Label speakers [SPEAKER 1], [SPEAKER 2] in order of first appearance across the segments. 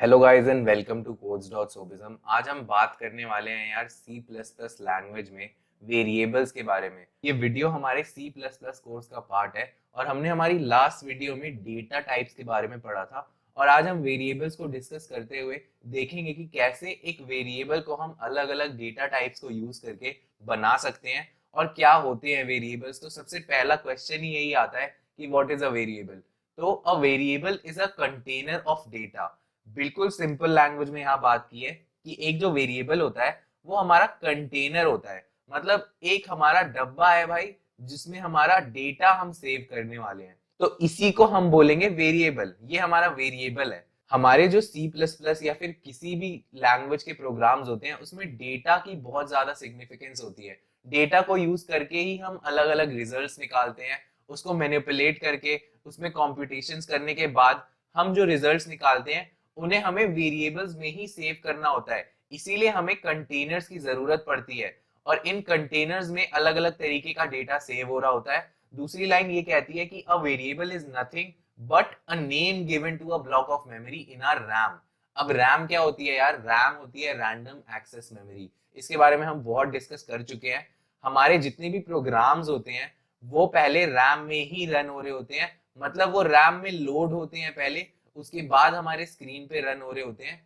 [SPEAKER 1] Hello guys and welcome to codes.sobism। आज हम बात करने वाले हैं यार सी प्लस प्लस लैंग्वेज में वेरिएबल्स के बारे में। ये वीडियो हमारे सी प्लस प्लस कोर्स का पार्ट है और हमने हमारी लास्ट वीडियो में डेटा टाइप्स के बारे में पढ़ा था। और आज हम वेरिएबल्स को डिस्कस करते हुए देखेंगे कि कैसे एक वेरिएबल को हम अलग अलग डेटा टाइप्स को यूज करके बना सकते हैं और क्या होते हैं वेरिएबल्स। तो सबसे पहला क्वेश्चन ही यही आता है कि व्हाट इज अ वेरिएबल। तो a variable is a container of data. बिल्कुल सिंपल लैंग्वेज में यहाँ बात की है कि एक जो वेरिएबल होता है वो हमारा कंटेनर होता है। मतलब एक हमारा डब्बा है भाई, जिसमें हमारा डेटा हम सेव करने वाले हैं। तो इसी को हम बोलेंगे वेरिएबल। ये हमारा वेरिएबल है। हमारे जो सी प्लस प्लस या फिर किसी भी लैंग्वेज के प्रोग्राम्स होते हैं उसमें डेटा की बहुत ज्यादा सिग्निफिकेंस होती है। डेटा को यूज करके ही हम अलग अलग रिजल्ट्स निकालते हैं। उसको मैनिपुलेट करके उसमें कॉम्पिटिशंस करने के बाद हम जो रिजल्ट्स निकालते हैं उन्हें हमें वेरिएबल्स में ही सेव करना होता है। इसीलिए हमें कंटेनर्स की जरूरत पड़ती है और इन कंटेनर्स में अलग अलग तरीके का डेटा सेव हो रहा होता है। दूसरी लाइन ये कहती है कि a variable is nothing but a name given to a block of memory in our RAM. अब रैम क्या होती है यार? रैम होती है रैंडम एक्सेस मेमोरी। इसके बारे में हम बहुत डिस्कस कर चुके हैं। हमारे जितने भी प्रोग्राम्स होते हैं वो पहले रैम में ही रन हो रहे होते हैं। मतलब वो रैम में लोड होते हैं पहले, उसके बाद हमारे स्क्रीन पे रन हो रहे होते हैं।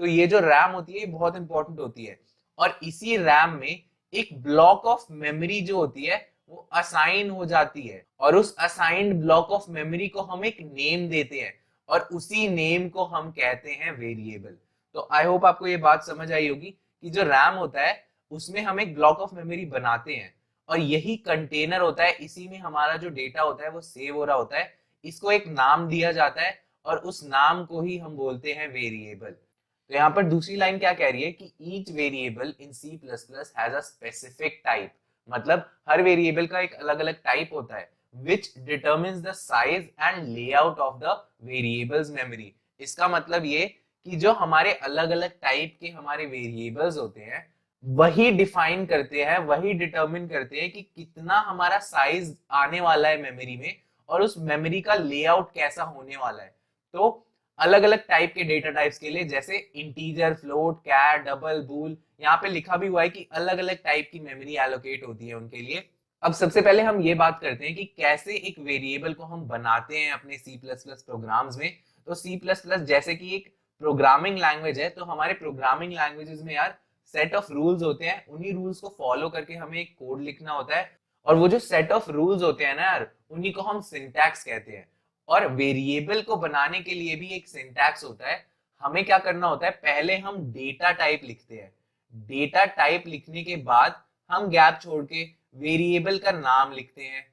[SPEAKER 1] तो ये जो रैम होती है ये बहुत इंपॉर्टेंट होती है। और इसी रैम में एक ब्लॉक ऑफ मेमोरी जो होती है वो असाइन हो जाती है और उस असाइंड ब्लॉक ऑफ मेमोरी को हम एक नेम देते हैं और उसी नेम को हम कहते हैं वेरिएबल। तो आई होप आपको ये बात समझ आई होगी कि जो रैम होता है उसमें हम एक ब्लॉक ऑफ मेमोरी बनाते हैं और यही कंटेनर होता है। इसी में हमारा जो डेटा होता है वो सेव हो रहा होता है। इसको एक नाम दिया जाता है और उस नाम को ही हम बोलते हैं वेरिएबल। तो यहाँ पर दूसरी लाइन क्या कह रही है कि each variable in C plus plus has a specific type. मतलब हर वेरिएबल का एक अलग अलग टाइप होता है which determines the size and layout of the variables memory. इसका मतलब ये कि जो हमारे अलग अलग टाइप के हमारे वेरिएबल्स होते हैं वही डिफाइन करते हैं, वही डिटर्मिन करते हैं कि कितना हमारा साइज आने वाला है मेमोरी में और उस मेमोरी का लेआउट कैसा होने वाला है। तो अलग अलग टाइप के डेटा टाइप्स के लिए, जैसे इंटीजर, फ्लोट, कैर, डबल, बूल, यहाँ पे लिखा भी हुआ है कि अलग अलग टाइप की मेमोरी एलोकेट होती है उनके लिए। अब सबसे पहले हम ये बात करते हैं कि कैसे एक वेरिएबल को हम बनाते हैं अपने सी प्लस प्लस प्रोग्राम्स में। तो सी प्लस प्लस जैसे कि एक प्रोग्रामिंग लैंग्वेज है, तो हमारे प्रोग्रामिंग लैंग्वेजेस में यार सेट ऑफ रूल्स होते हैं। उन्हीं रूल्स को फॉलो करके हमें एक कोड लिखना होता है और वो जो सेट ऑफ रूल्स होते हैं ना यार, उन्हीं को हम सिंटैक्स कहते हैं। और वेरिएबल को बनाने के लिए भी एक सिंटैक्स होता है। हमें क्या करना होता है, पहले हम डेटा टाइप लिखते हैं। डेटा टाइप लिखने के बाद हम गैप छोड़ के वेरिएबल का नाम लिखते हैं,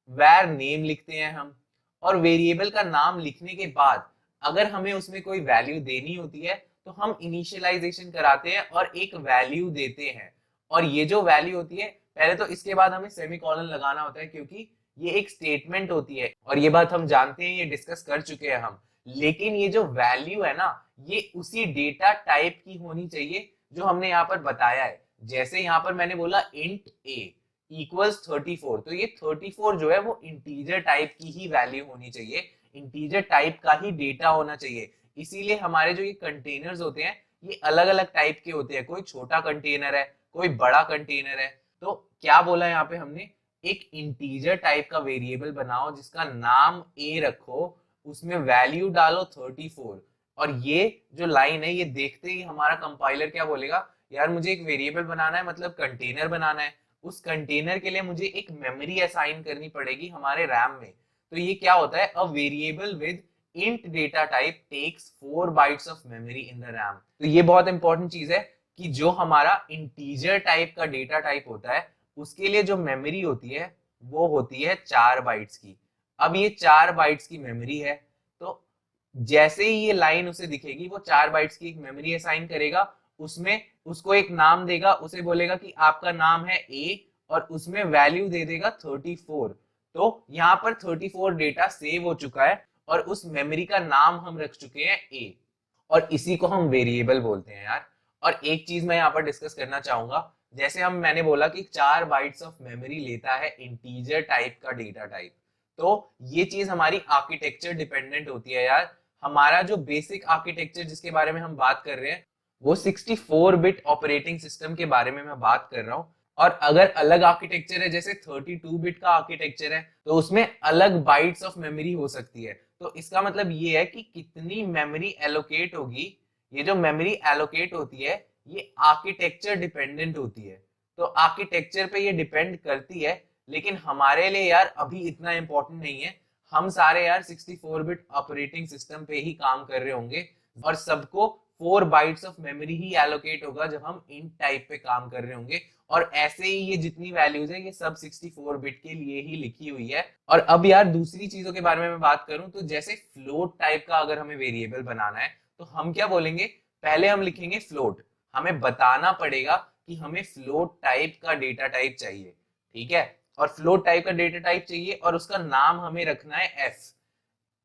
[SPEAKER 1] वैर नेम लिखते हैं हम। और वेरिएबल का नाम लिखने के बाद अगर हमें उसमें कोई वैल्यू देनी होती है तो हम इनिशियलाइजेशन कराते हैं और एक वैल्यू देते हैं। और ये जो वैल्यू होती है, पहले तो इसके बाद हमें सेमीकोलन लगाना होता है क्योंकि ये एक स्टेटमेंट होती है और ये बात हम जानते हैं, ये डिस्कस कर चुके हैं हम। लेकिन ये जो वैल्यू है ना, ये उसी डेटा टाइप की होनी चाहिए जो हमने यहाँ पर बताया है। जैसे यहाँ पर मैंने बोला इंट ए इक्वल्स 34, तो ये 34 जो है वो इंटीजर टाइप की ही वैल्यू होनी चाहिए, इंटीजर टाइप का ही डेटा होना चाहिए। इसीलिए हमारे जो ये कंटेनर्स होते हैं ये अलग अलग टाइप के होते हैं। कोई छोटा कंटेनर है, कोई बड़ा कंटेनर है। तो क्या बोला यहाँ पे हमने, एक इंटीजर टाइप का वेरिएबल बनाओ जिसका नाम ए रखो, उसमें वैल्यू डालो 34। और ये जो लाइन है ये देखते ही हमारा कंपाइलर क्या बोलेगा, यार मुझे एक वेरिएबल बनाना है, मतलब कंटेनर बनाना है। उस कंटेनर के लिए मुझे एक मेमोरी असाइन करनी पड़ेगी हमारे रैम में। तो ये क्या होता है, a variable with int data type takes 4 bytes of memory in the RAM। तो ये बहुत इंपॉर्टेंट चीज है कि जो हमारा इंटीजर टाइप का डेटा टाइप होता है उसके लिए जो मेमोरी होती है वो होती है 4 बाइट्स की। अब ये 4 बाइट्स की मेमोरी है, तो जैसे ही ये लाइन उसे दिखेगी वो 4 बाइट्स की एक मेमोरी असाइन करेगा, उसमें उसको एक नाम देगा, उसे बोलेगा कि आपका नाम है ए और उसमें वैल्यू दे देगा 34। तो यहाँ पर 34 डेटा सेव हो चुका है और उस मेमोरी का नाम हम रख चुके हैं ए और इसी को हम वेरिएबल बोलते हैं यार। और एक चीज मैं यहाँ पर डिस्कस करना चाहूंगा, जैसे मैंने बोला कि 4 बाइट्स ऑफ मेमोरी लेता है इंटीजर टाइप का डेटा टाइप। तो ये चीज हमारी आर्किटेक्चर डिपेंडेंट होती है यार। हमारा जो बेसिक आर्किटेक्चर जिसके बारे में हम बात कर रहे हैं वो 64 बिट ऑपरेटिंग सिस्टम के बारे में मैं बात कर रहा हूँ। और अगर अलग आर्किटेक्चर है जैसे 32 बिट का आर्किटेक्चर है तो उसमें अलग बाइट्स ऑफ मेमोरी हो सकती है। तो इसका मतलब ये है कि कितनी मेमोरी एलोकेट होगी, ये जो मेमोरी एलोकेट होती है ये आर्किटेक्चर डिपेंडेंट होती है। तो आर्किटेक्चर पे ये डिपेंड करती है, लेकिन हमारे लिए यार अभी इतना इंपॉर्टेंट नहीं है। हम सारे यार 64 बिट ऑपरेटिंग सिस्टम पे ही काम कर रहे होंगे और सबको 4 bytes of memory he allocate होगा जब हम int टाइप पे काम कर रहे होंगे। और ऐसे ही ये जितनी वैल्यूज है ये सब 64 बिट के लिए ही लिखी हुई है। और अब यार दूसरी चीजों के बारे में मैं बात करूं तो जैसे फ्लोट टाइप का अगर हमें वेरिएबल बनाना है तो हम क्या बोलेंगे, पहले हम लिखेंगे फ्लोट। हमें बताना पड़ेगा कि हमें फ्लोट टाइप का डेटा टाइप चाहिए, ठीक है। और फ्लोट टाइप का डेटा टाइप चाहिए और उसका नाम हमें रखना है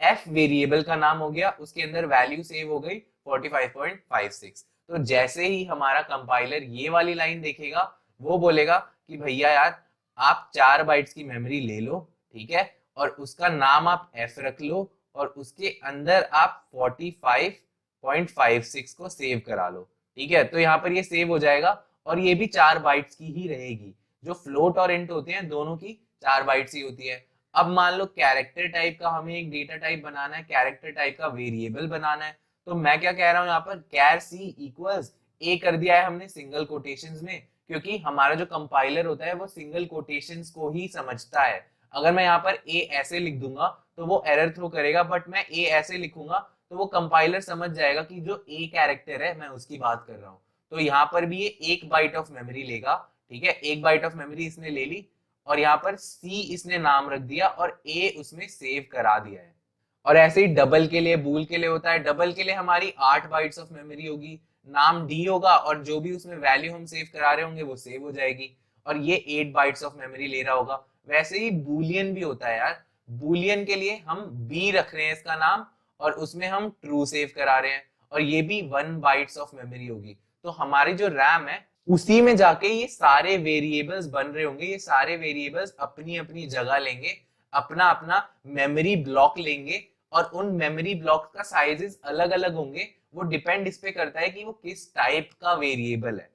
[SPEAKER 1] एफ वेरिएबल का नाम हो गया, उसके अंदर वैल्यू सेव हो गई 45.56। तो जैसे ही हमारा कंपाइलर ये वाली लाइन देखेगा वो बोलेगा कि भैया यार आप 4 बाइट्स की मेमोरी ले लो, ठीक है, और उसका नाम आप एफ रख लो और उसके अंदर आप 45.56 को सेव करा लो, ठीक है। तो यहाँ पर ये सेव हो जाएगा और ये भी 4 बाइट्स की ही रहेगी। जो फ्लोट और इंट होते हैं दोनों की 4 बाइट्स ही होती है। अब मान लो कैरेक्टर टाइप का हमें एक डेटा टाइप बनाना है, कैरेक्टर टाइप का वेरिएबल बनाना है, तो मैं क्या कह रहा हूँ यहाँ पर कैर सी इक्वल्स ए कर दिया है हमने सिंगल कोटेशंस में, क्योंकि हमारा जो कंपाइलर होता है वो सिंगल कोटेशंस को ही समझता है। अगर मैं यहाँ पर ए ऐसे लिख दूंगा तो वो एरर थ्रो करेगा, बट मैं ए ऐसे लिखूंगा तो वो कंपाइलर समझ जाएगा कि जो ए कैरेक्टर है मैं उसकी बात कर रहा हूँ। तो यहाँ पर भी ये 1 बाइट ऑफ मेमोरी लेगा, ठीक है, 1 बाइट ऑफ मेमोरी इसने ले ली और यहाँ पर सी इसने नाम रख दिया और ए उसमें सेव करा दिया है। और ऐसे ही डबल के लिए, बूल के लिए होता है। डबल के लिए हमारी 8 बाइट्स ऑफ मेमोरी होगी, नाम डी होगा और जो भी उसमें वैल्यू हम सेव करा रहे होंगे वो सेव हो जाएगी और ये 8 बाइट्स ऑफ मेमोरी ले रहा होगा। वैसे ही बूलियन भी होता है यार। बूलियन के लिए हम बी रख रहे हैं इसका नाम और उसमें हम ट्रू सेव करा रहे हैं और ये भी 1 बाइट्स ऑफ मेमोरी होगी। तो हमारी जो रैम है उसी में जाके ये सारे वेरिएबल्स बन रहे होंगे। ये सारे वेरिएबल्स अपनी अपनी जगह लेंगे, अपना अपना मेमोरी ब्लॉक लेंगे और उन मेमोरी ब्लॉक का साइजेस अलग अलग होंगे। वो डिपेंड इस पे करता है कि वो किस टाइप का वेरिएबल है।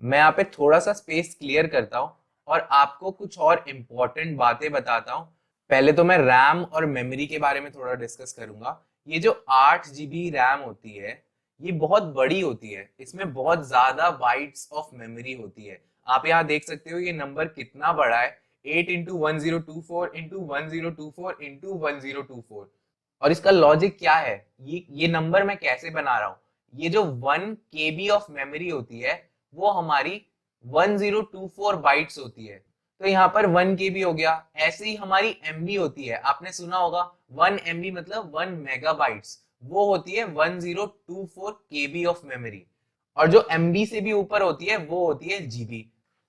[SPEAKER 1] मैं यहाँ पे थोड़ा सा स्पेस क्लियर करता हूँ और आपको कुछ और इम्पोर्टेंट बातें बताता हूँ। पहले तो मैं रैम और मेमोरी के बारे में थोड़ा डिस्कस करूंगा। ये जो 8 GB रैम होती है ये बहुत बड़ी होती है, इसमें बहुत ज्यादा बाइट्स ऑफ मेमोरी होती है। आप यहाँ देख सकते हो ये नंबर कितना बड़ा है, 8 इंटू 1024 इंटू 1024 इंटू 1024। और इसका लॉजिक क्या है, ये नंबर मैं कैसे बना रहा हूँ। ये जो 1 KB ऑफ मेमोरी होती है वो हमारी 1024 बाइट्स होती है। तो यहाँ पर 1 KB हो गया। ऐसे ही हमारी MB होती है, आपने सुना होगा 1 MB मतलब 1 मेगाबाइट्स, वो होती है 1024 KB ऑफ मेमोरी। और जो MB से भी ऊपर होती है वो होती है GB।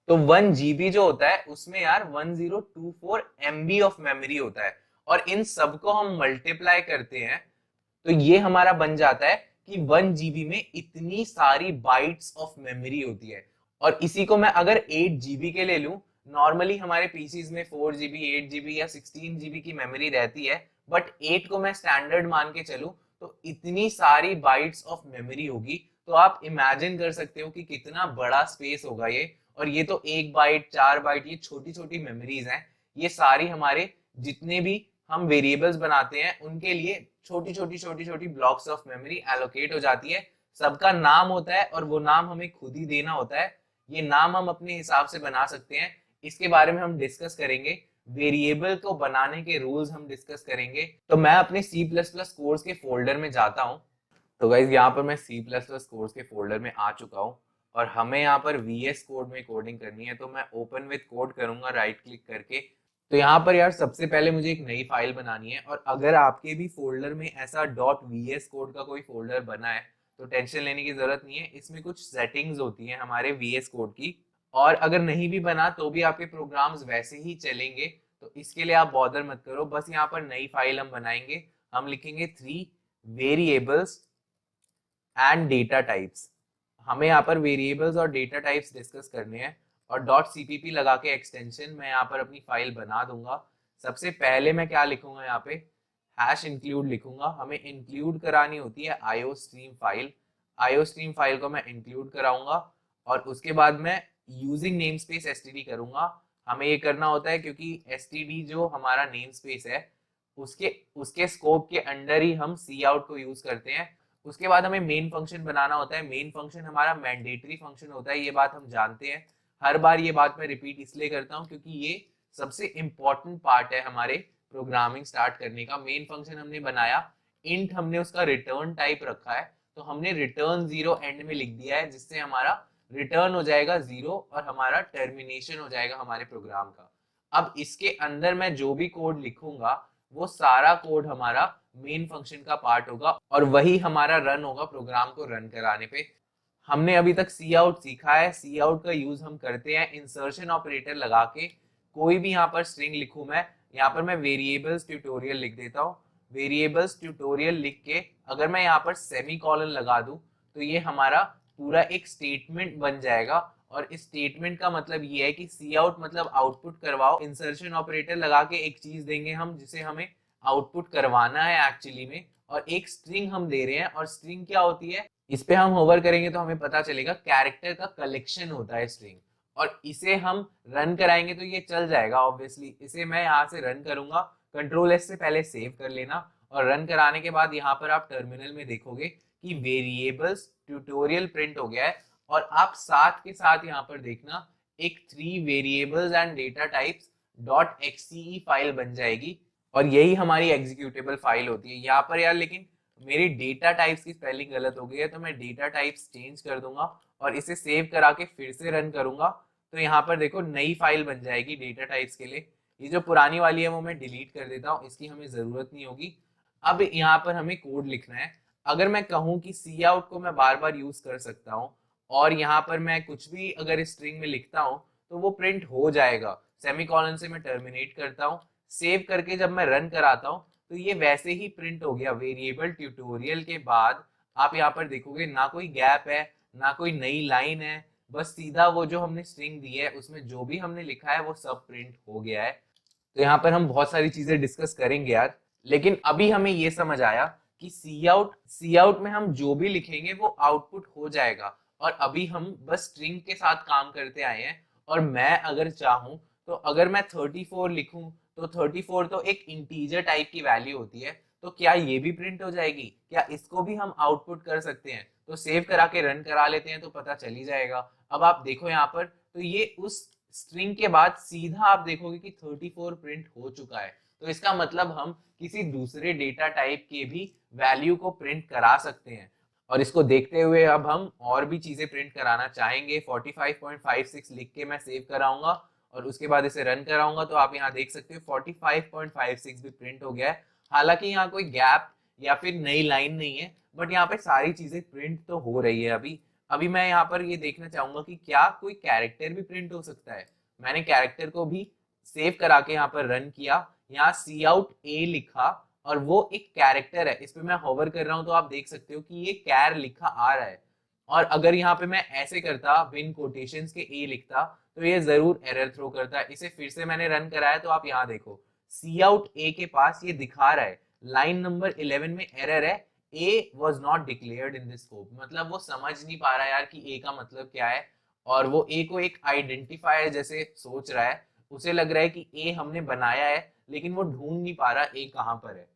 [SPEAKER 1] तो 1 GB जो होता है उसमें यार 1024 MB ऑफ मेमोरी होता है और इन सबको हम मल्टीप्लाई करते हैं तो ये हमारा बन जाता है कि 1 GB में इतनी सारी बाइट्स ऑफ मेमोरी होती है। और इसी को मैं अगर 8 GB के ले लूं, नॉर्मली हमारे पीसीज में 4 GB 8 GB या 16 GB की मेमोरी रहती है, बट 8 को मैं स्टैंडर्ड मान के चलूं तो इतनी सारी बाइट्स ऑफ मेमोरी होगी। तो आप इमेजिन कर सकते हो कि कितना बड़ा स्पेस होगा ये। और ये तो 1 बाइट 4 बाइट ये छोटी छोटी मेमोरीज हैं। ये सारी हमारे जितने भी हम वेरिएबल्स बनाते हैं उनके लिए छोटी छोटी छोटी छोटी ब्लॉक्स ऑफ मेमोरी एलोकेट हो जाती है। सबका नाम होता है और वो नाम हमें खुद ही देना होता है। ये नाम हम अपने हिसाब से बना सकते हैं, इसके बारे में हम डिस्कस करेंगे। वेरिएबल को बनाने के रूल्स हम डिस्कस करेंगे। तो मैं अपने C++ कोर्स के फोल्डर में जाता हूँ। तो गाइज यहाँ पर मैं C++ कोर्स के फोल्डर में आ चुका हूँ और हमें यहाँ पर VS कोड में कोडिंग करनी है। तो मैं ओपन विद कोड करूंगा राइट क्लिक करके। तो यहाँ पर यार सबसे पहले मुझे एक नई फाइल बनानी है और अगर आपके भी फोल्डर में ऐसा .vs कोड का कोई फोल्डर बना है तो टेंशन लेने की जरूरत नहीं है। इसमें कुछ सेटिंग्स होती हैं हमारे VS कोड की, और अगर नहीं भी बना तो भी आपके प्रोग्राम्स वैसे ही चलेंगे। तो इसके लिए आप बॉदर मत करो, बस यहाँ पर नई फाइल हम बनाएंगे। हम लिखेंगे 3 वेरिएबल्स एंड डेटा टाइप्स। हमें यहाँ पर वेरिएबल्स और डेटा टाइप्स डिस्कस करने हैं और .cpp लगा के एक्सटेंशन मैं यहाँ पर अपनी फाइल बना दूंगा। सबसे पहले मैं क्या लिखूंगा यहाँ पे, हैश इंक्लूड लिखूंगा, हमें इंक्लूड करानी होती है आईओस्ट्रीम फाइल। आईओस्ट्रीम फाइल को मैं इंक्लूड कराऊंगा और उसके बाद मैं यूजिंग नेम स्पेस एसटीडी करूंगा। हमें ये करना होता है क्योंकि एसटीडी जो हमारा नेम स्पेस है उसके उसके स्कोप के अंडर ही हम सी आउट को यूज करते हैं। उसके बाद हमें मेन फंक्शन बनाना होता है। मेन फंक्शन हमारा मैंडेटरी फंक्शन होता है, ये बात हम जानते हैं। हर बार ये बात मैं रिपीट इसलिए करता हूँ क्योंकि ये सबसे इंपॉर्टेंट पार्ट है हमारे प्रोग्रामिंग स्टार्ट करने का। मेन फंक्शन हमने बनाया, इंट हमने उसका रिटर्न टाइप रखा है, तो हमने रिटर्न 0 एंड में लिख दिया है, जिससे हमारा रिटर्न हो जाएगा 0 और हमारा टर्मिनेशन हो जाएगा हमारे प्रोग्राम का। अब इसके अंदर मैं जो भी कोड लिखूंगा वो सारा कोड हमारा मेन फंक्शन का पार्ट होगा और वही हमारा रन होगा प्रोग्राम को रन कराने पे। हमने अभी तक सी आउट सीखा है। सी आउट का यूज हम करते हैं इंसर्शन ऑपरेटर लगा के। कोई भी यहाँ पर स्ट्रिंग लिखूं मैं, यहाँ पर मैं वेरिएबल्स ट्यूटोरियल लिख देता हूँ। वेरिएबल्स ट्यूटोरियल लिख के अगर मैं यहाँ पर सेमी कॉलन लगा दूं तो ये हमारा पूरा एक स्टेटमेंट बन जाएगा। और इस स्टेटमेंट का मतलब ये है कि सी आउट मतलब आउटपुट करवाओ। इंसर्शन ऑपरेटर लगा के एक चीज देंगे हम जिसे हमें आउटपुट करवाना है एक्चुअली में, और एक स्ट्रिंग हम दे रहे हैं। और स्ट्रिंग क्या होती है, इस पे हम होवर करेंगे तो हमें पता चलेगा कैरेक्टर का कलेक्शन होता है स्ट्रिंग। और इसे हम रन कराएंगे तो ये चल जाएगा ऑब्वियसली। इसे मैं यहाँ से रन करूंगा, कंट्रोल एस से पहले सेव कर लेना, और रन कराने के बाद यहाँ पर आप टर्मिनल में देखोगे कि वेरिएबल्स ट्यूटोरियल प्रिंट हो गया है। और आप साथ के साथ यहाँ पर देखना एक 3 variables and data types dot exe file बन जाएगी, और यही हमारी एग्जीक्यूटेबल फाइल होती है। यहाँ पर यार लेकिन मेरी डेटा टाइप्स की स्पेलिंग गलत हो गई है, तो मैं डेटा टाइप्स चेंज कर दूंगा और इसे सेव करा के फिर से रन करूंगा तो यहाँ पर देखो नई फाइल बन जाएगी डेटा टाइप्स के लिए। ये जो पुरानी वाली है वो मैं डिलीट कर देता हूँ, इसकी हमें जरूरत नहीं होगी। अब यहाँ पर हमें कोड लिखना है। अगर मैं कहूँ कि सी आउट को मैं बार बार यूज कर सकता हूँ और यहाँ पर मैं कुछ भी अगर स्ट्रिंग में लिखता हूँ तो वो प्रिंट हो जाएगा। सेमीकोलन से मैं टर्मिनेट करता हूँ, सेव करके जब मैं रन कराता हूँ तो ये वैसे ही प्रिंट हो गया। वेरिएबल ट्यूटोरियल के बाद आप यहाँ पर देखोगे ना कोई गैप है ना कोई नई लाइन है, बस सीधा वो जो हमने स्ट्रिंग दी है उसमें जो भी हमने लिखा है वो सब प्रिंट हो गया है। तो यहाँ पर हम बहुत सारी चीजें डिस्कस करेंगे यार, लेकिन अभी हमें ये समझ आया कि सी आउट में हम जो भी लिखेंगे वो आउटपुट हो जाएगा। और अभी हम बस स्ट्रिंग के साथ काम करते आए हैं। और मैं अगर चाहूं तो अगर मैं 34 लिखूं तो 34 तो एक इंटीजर टाइप की वैल्यू होती है, तो क्या ये भी प्रिंट हो जाएगी? क्या इसको भी हम आउटपुट कर सकते हैं? तो सेव करा के रन करा लेते हैं तो पता चल ही जाएगा। अब आप देखो यहाँ पर, तो ये उस स्ट्रिंग के बाद सीधा आप देखोगे कि 34 प्रिंट हो चुका है। तो इसका मतलब हम किसी दूसरे डेटा टाइप के भी वैल्यू को प्रिंट करा सकते हैं। और इसको देखते हुए अब हम और भी चीजें प्रिंट कराना चाहेंगे। 45.56 लिख के मैं सेव कराऊंगा और उसके बाद इसे रन कराऊंगा तो आप यहाँ देख सकते हो 45.56 भी प्रिंट हो गया है। हालांकि यहाँ कोई गैप या फिर नई लाइन नहीं है, बट यहाँ पे सारी चीजें प्रिंट तो हो रही है। अभी अभी मैं यहाँ पर ये देखना चाहूंगा कि क्या कोई कैरेक्टर भी प्रिंट हो सकता है। मैंने कैरेक्टर को भी सेव करा के यहाँ पर रन किया, यहाँ सी आउट ए लिखा और वो एक कैरेक्टर है। इस पे मैं होवर कर रहा हूँ तो आप देख सकते हो कि ये कैर लिखा आ रहा है। और अगर यहाँ पे मैं ऐसे करता बिन कोटेशंस के ए लिखता तो ये जरूर एरर थ्रो करता है। इसे फिर से मैंने रन कराया तो आप यहाँ देखो सी आउट ए के पास ये दिखा रहा है लाइन नंबर 11 में एरर है, ए was not declared in this scope. मतलब वो समझ नहीं पा रहा है यार कि ए का मतलब क्या है, और वो ए को एक आइडेंटिफायर जैसे सोच रहा है। उसे लग रहा है कि ए हमने बनाया है, लेकिन वो ढूंढ नहीं पा रहा ए कहाँ पर है।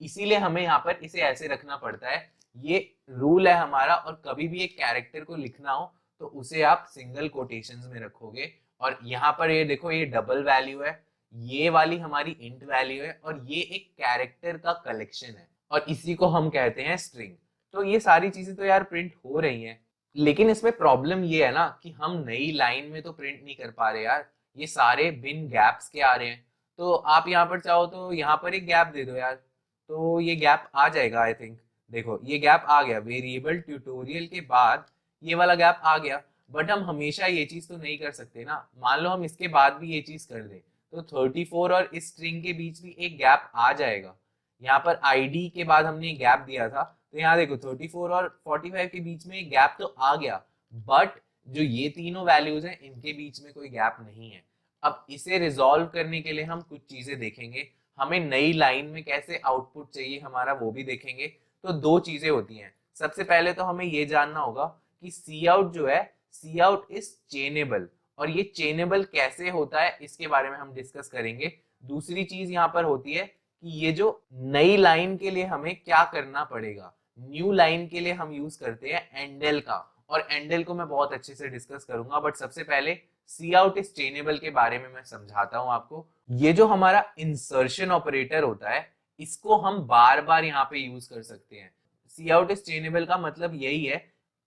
[SPEAKER 1] इसीलिए हमें यहाँ पर इसे ऐसे रखना पड़ता है। ये रूल है हमारा। और कभी भी एक कैरेक्टर को लिखना हो तो उसे आप सिंगल कोटेशंस में रखोगे। और यहाँ पर ये देखो ये डबल वैल्यू है, ये वाली हमारी इंट वैल्यू है, और ये एक कैरेक्टर का कलेक्शन है और इसी को हम कहते हैं स्ट्रिंग। तो ये सारी चीजें तो यार प्रिंट हो रही हैं, लेकिन इसमें प्रॉब्लम ये है ना कि हम नई लाइन में तो प्रिंट नहीं कर पा रहे यार। ये सारे बिन गैप्स के आ रहे हैं। तो आप यहाँ पर चाहो तो यहाँ पर एक गैप दे दो यार, तो ये गैप आ जाएगा आई थिंक। देखो ये गैप आ गया, वेरिएबल ट्यूटोरियल के बाद ये वाला गैप आ गया। बट हम हमेशा ये चीज तो नहीं कर सकते ना। मान लो हम इसके बाद भी ये चीज कर दें तो 34 और इस स्ट्रिंग के बीच भी एक गैप आ जाएगा। यहाँ पर आईडी के बाद हमने गैप दिया था, तो यहाँ देखो 34 और 45 के बीच में एक गैप तो आ गया, बट जो ये तीनों वैल्यूज हैं इनके बीच में कोई गैप नहीं है। अब इसे रिजॉल्व करने के लिए हम कुछ चीजें देखेंगे। हमें नई लाइन में कैसे आउटपुट चाहिए हमारा वो भी देखेंगे। तो दो चीजें होती हैं। सबसे पहले तो हमें ये जानना होगा कि सी आउट जो है, सी आउट इज चेनेबल, और ये चेनेबल कैसे होता है इसके बारे में हम डिस्कस करेंगे। दूसरी चीज यहाँ पर होती है कि ये जो नई लाइन के लिए हमें क्या करना पड़ेगा। न्यू लाइन के लिए हम यूज करते हैं एंडल का, और एंडल को मैं बहुत अच्छे से डिस्कस करूंगा, बट सबसे पहले सी आउट इज चेनेबल के बारे में मैं समझाता हूं आपको। ये जो हमारा इंसर्शन ऑपरेटर होता है, इसको हम बार बार यहाँ पे यूज कर सकते हैं। सी आउट इज चेनेबल का मतलब यही है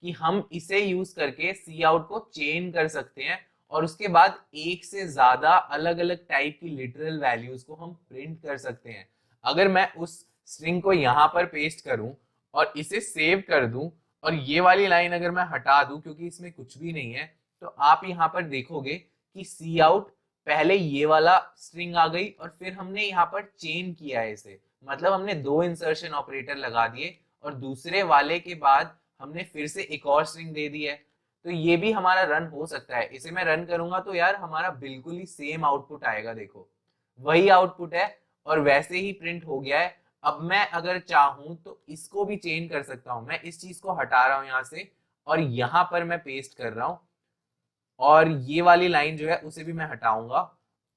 [SPEAKER 1] कि हम इसे यूज करके सी आउट को चेन कर सकते हैं, और उसके बाद एक से ज्यादा अलग अलग टाइप की लिटरल वैल्यूज को हम प्रिंट कर सकते हैं। अगर मैं उस स्ट्रिंग को यहाँ पर पेस्ट करूं और इसे सेव कर दूं, और ये वाली लाइन अगर मैं हटा दूं क्योंकि इसमें कुछ भी नहीं है, तो आप यहाँ पर देखोगे कि सी आउट पहले ये वाला स्ट्रिंग आ गई और फिर हमने यहाँ पर चेन किया है इसे, मतलब हमने दो इंसर्शन ऑपरेटर लगा दिए और दूसरे वाले के बाद हमने फिर से एक और स्ट्रिंग दे दी है। तो ये भी हमारा रन हो सकता है। इसे मैं रन करूंगा तो यार हमारा बिल्कुल ही सेम आउटपुट आएगा, देखो वही आउटपुट है और वैसे ही प्रिंट हो गया है। अब मैं अगर चाहूं तो इसको भी चेंज कर सकता हूं। मैं इस चीज को हटा रहा हूं यहाँ से और यहाँ पर मैं पेस्ट कर रहा हूं, और ये वाली लाइन जो है उसे भी मैं हटाऊंगा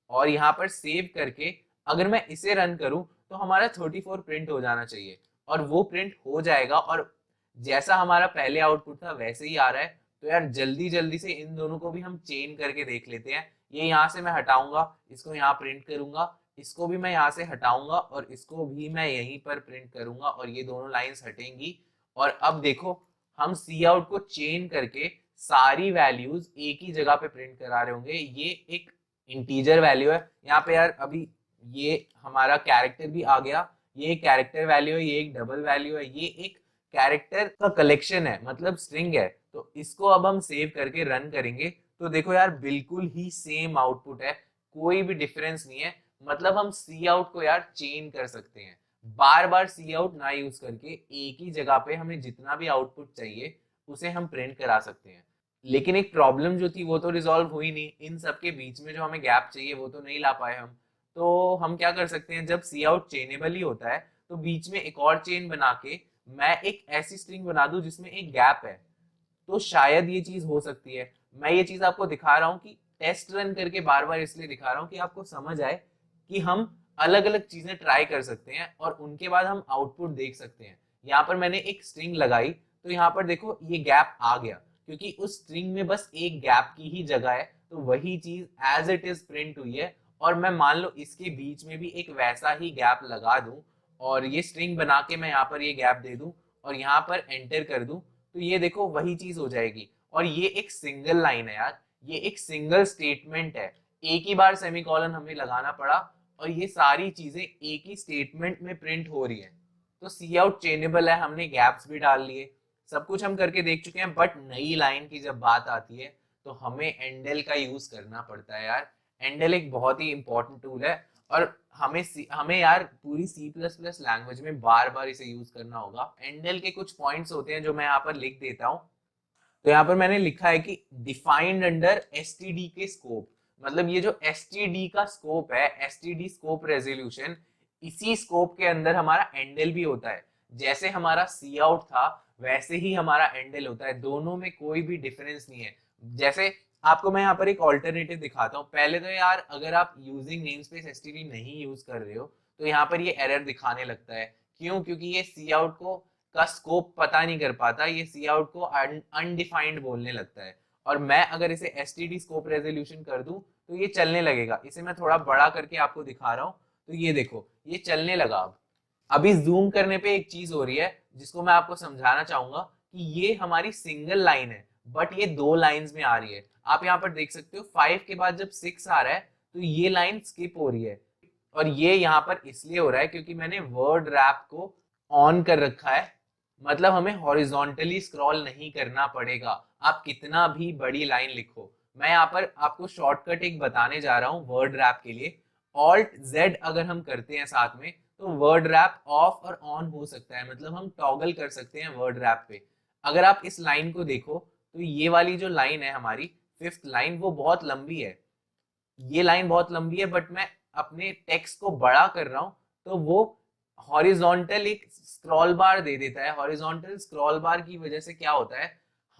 [SPEAKER 1] और यहाँ पर सेव करके अगर मैं इसे रन करूं तो हमारा 34 प्रिंट हो जाना चाहिए, और वो प्रिंट हो जाएगा। और जैसा हमारा पहले आउटपुट था वैसे ही आ रहा है। तो यार जल्दी जल्दी से इन दोनों को भी हम चेन करके देख लेते हैं। ये यहाँ से मैं हटाऊंगा, इसको यहाँ प्रिंट करूंगा, इसको भी मैं यहाँ से हटाऊंगा और इसको भी मैं यहीं पर प्रिंट करूंगा, और ये दोनों लाइंस हटेंगी। और अब देखो हम सी आउट को चेन करके सारी वैल्यूज एक ही जगह पे प्रिंट करा रहे होंगे। ये एक इंटीजर वैल्यू है यहाँ पे यार, अभी ये हमारा कैरेक्टर भी आ गया। ये एक कैरेक्टर वैल्यू है, ये एक डबल वैल्यू है, ये एक कैरेक्टर का कलेक्शन है, मतलब स्ट्रिंग है। तो इसको अब हम सेव करके रन करेंगे तो देखो यार बिल्कुल ही सेम आउटपुट है, कोई भी डिफरेंस नहीं है। मतलब हम सी आउट को यार चेन कर सकते हैं, बार बार सी आउट ना यूज करके एक ही जगह पे हमें जितना भी आउटपुट चाहिए उसे हम प्रिंट करा सकते हैं। लेकिन एक प्रॉब्लम जो थी वो तो रिजॉल्व हुई नहीं, इन सब के बीच में जो हमें गैप चाहिए वो तो नहीं ला पाए हम। तो हम क्या कर सकते हैं, जब सी आउट चेनेबल ही होता है तो बीच में एक और चेन बना के मैं एक ऐसी स्ट्रिंग बना दूं जिसमें एक गैप है, तो शायद ये चीज हो सकती है। मैं ये चीज आपको दिखा रहा हूँ कि टेस्ट रन करके बार बार इसलिए दिखा रहा हूँ कि आपको समझ आए कि हम अलग अलग चीजें ट्राई कर सकते हैं और उनके बाद हम आउटपुट देख सकते हैं। यहाँ पर मैंने एक स्ट्रिंग लगाई तो यहाँ पर देखो ये गैप आ गया, क्योंकि उस स्ट्रिंग में बस एक गैप की ही जगह है, तो वही चीज एज इट इज प्रिंट हुई है। और मैं मान लो इसके बीच में भी एक वैसा ही गैप लगा दूं और ये स्ट्रिंग बना के मैं यहाँ पर ये गैप दे दूं और यहाँ पर एंटर कर दूं, तो ये देखो वही चीज हो जाएगी। और ये एक सिंगल लाइन है यार, ये एक सिंगल स्टेटमेंट है, एक ही बार सेमीकोलन हमें लगाना पड़ा और ये सारी चीजें एक ही स्टेटमेंट में प्रिंट हो रही है। तो सी आउट चेनेबल है, हमने गैप्स भी डाल लिए, सब कुछ हम करके देख चुके हैं। बट नई लाइन की जब बात आती है तो हमें एंडल का यूज करना पड़ता है यार। एंडल एक बहुत ही इंपॉर्टेंट टूल है और हमें यार पूरी सी प्लस प्लस लैंग्वेज में बार बार इसे यूज करना होगा। एंडल के कुछ पॉइंट्स होते हैं जो मैं यहाँ पर लिख देता हूँ। तो यहाँ पर मैंने लिखा है कि डिफाइंड अंडर एसटीडी के स्कोप, मतलब ये जो एसटीडी का स्कोप है, एसटीडी स्कोप रेजोल्यूशन, इसी स्कोप के अंदर हमारा एंडल भी होता है। जैसे हमारा सी आउट था वैसे ही हमारा एंडल होता है, दोनों में कोई भी डिफरेंस नहीं है। जैसे आपको मैं यहाँ पर एक ऑल्टरनेटिव दिखाता हूँ। पहले तो यार अगर आप यूजिंग नेमस्पेस एसटीडी नहीं यूज कर रहे हो तो यहाँ पर ये एरर दिखाने लगता है। क्यों? क्योंकि ये सी आउट को का स्कोप पता नहीं कर पाता, ये सी आउट को अनडिफाइंड बोलने लगता है। और मैं अगर इसे एसटीडी स्कोप रेजोल्यूशन कर दूं तो ये चलने लगेगा। इसे मैं थोड़ा बड़ा करके आपको दिखा रहा हूँ, तो ये देखो ये चलने लगा। अब अभी जूम करने पे एक चीज हो रही है जिसको मैं आपको समझाना चाहूंगा कि ये हमारी सिंगल लाइन है बट ये दो लाइंस में आ रही है। आप यहाँ पर देख सकते हो 5 के बाद जब 6 आ रहा है तो ये लाइन स्किप हो रही है, और ये यहाँ पर इसलिए हो रहा है क्योंकि मैंने वर्ड रैप को ऑन कर रखा है। मतलब हमें हॉरिजॉन्टली स्क्रॉल नहीं करना पड़ेगा, आप कितना भी बड़ी लाइन लिखो। मैं यहाँ पर आपको शॉर्टकट एक बताने जा रहा हूँ वर्ड रैप के लिए। ऑल्ट जेड अगर हम करते हैं साथ में तो वर्ड रैप ऑफ और ऑन हो सकता है, मतलब हम टॉगल कर सकते हैं वर्ड रैप पे। अगर आप इस लाइन को देखो तो ये वाली जो लाइन है हमारी 5th लाइन, वो बहुत लंबी है, ये लाइन बहुत लंबी है। बट मैं अपने टेक्स्ट को बड़ा कर रहा हूँ तो वो हॉरिजॉन्टल एक स्क्रॉल बार दे देता है। हॉरिजॉन्टल स्क्रॉल बार की वजह से क्या होता है,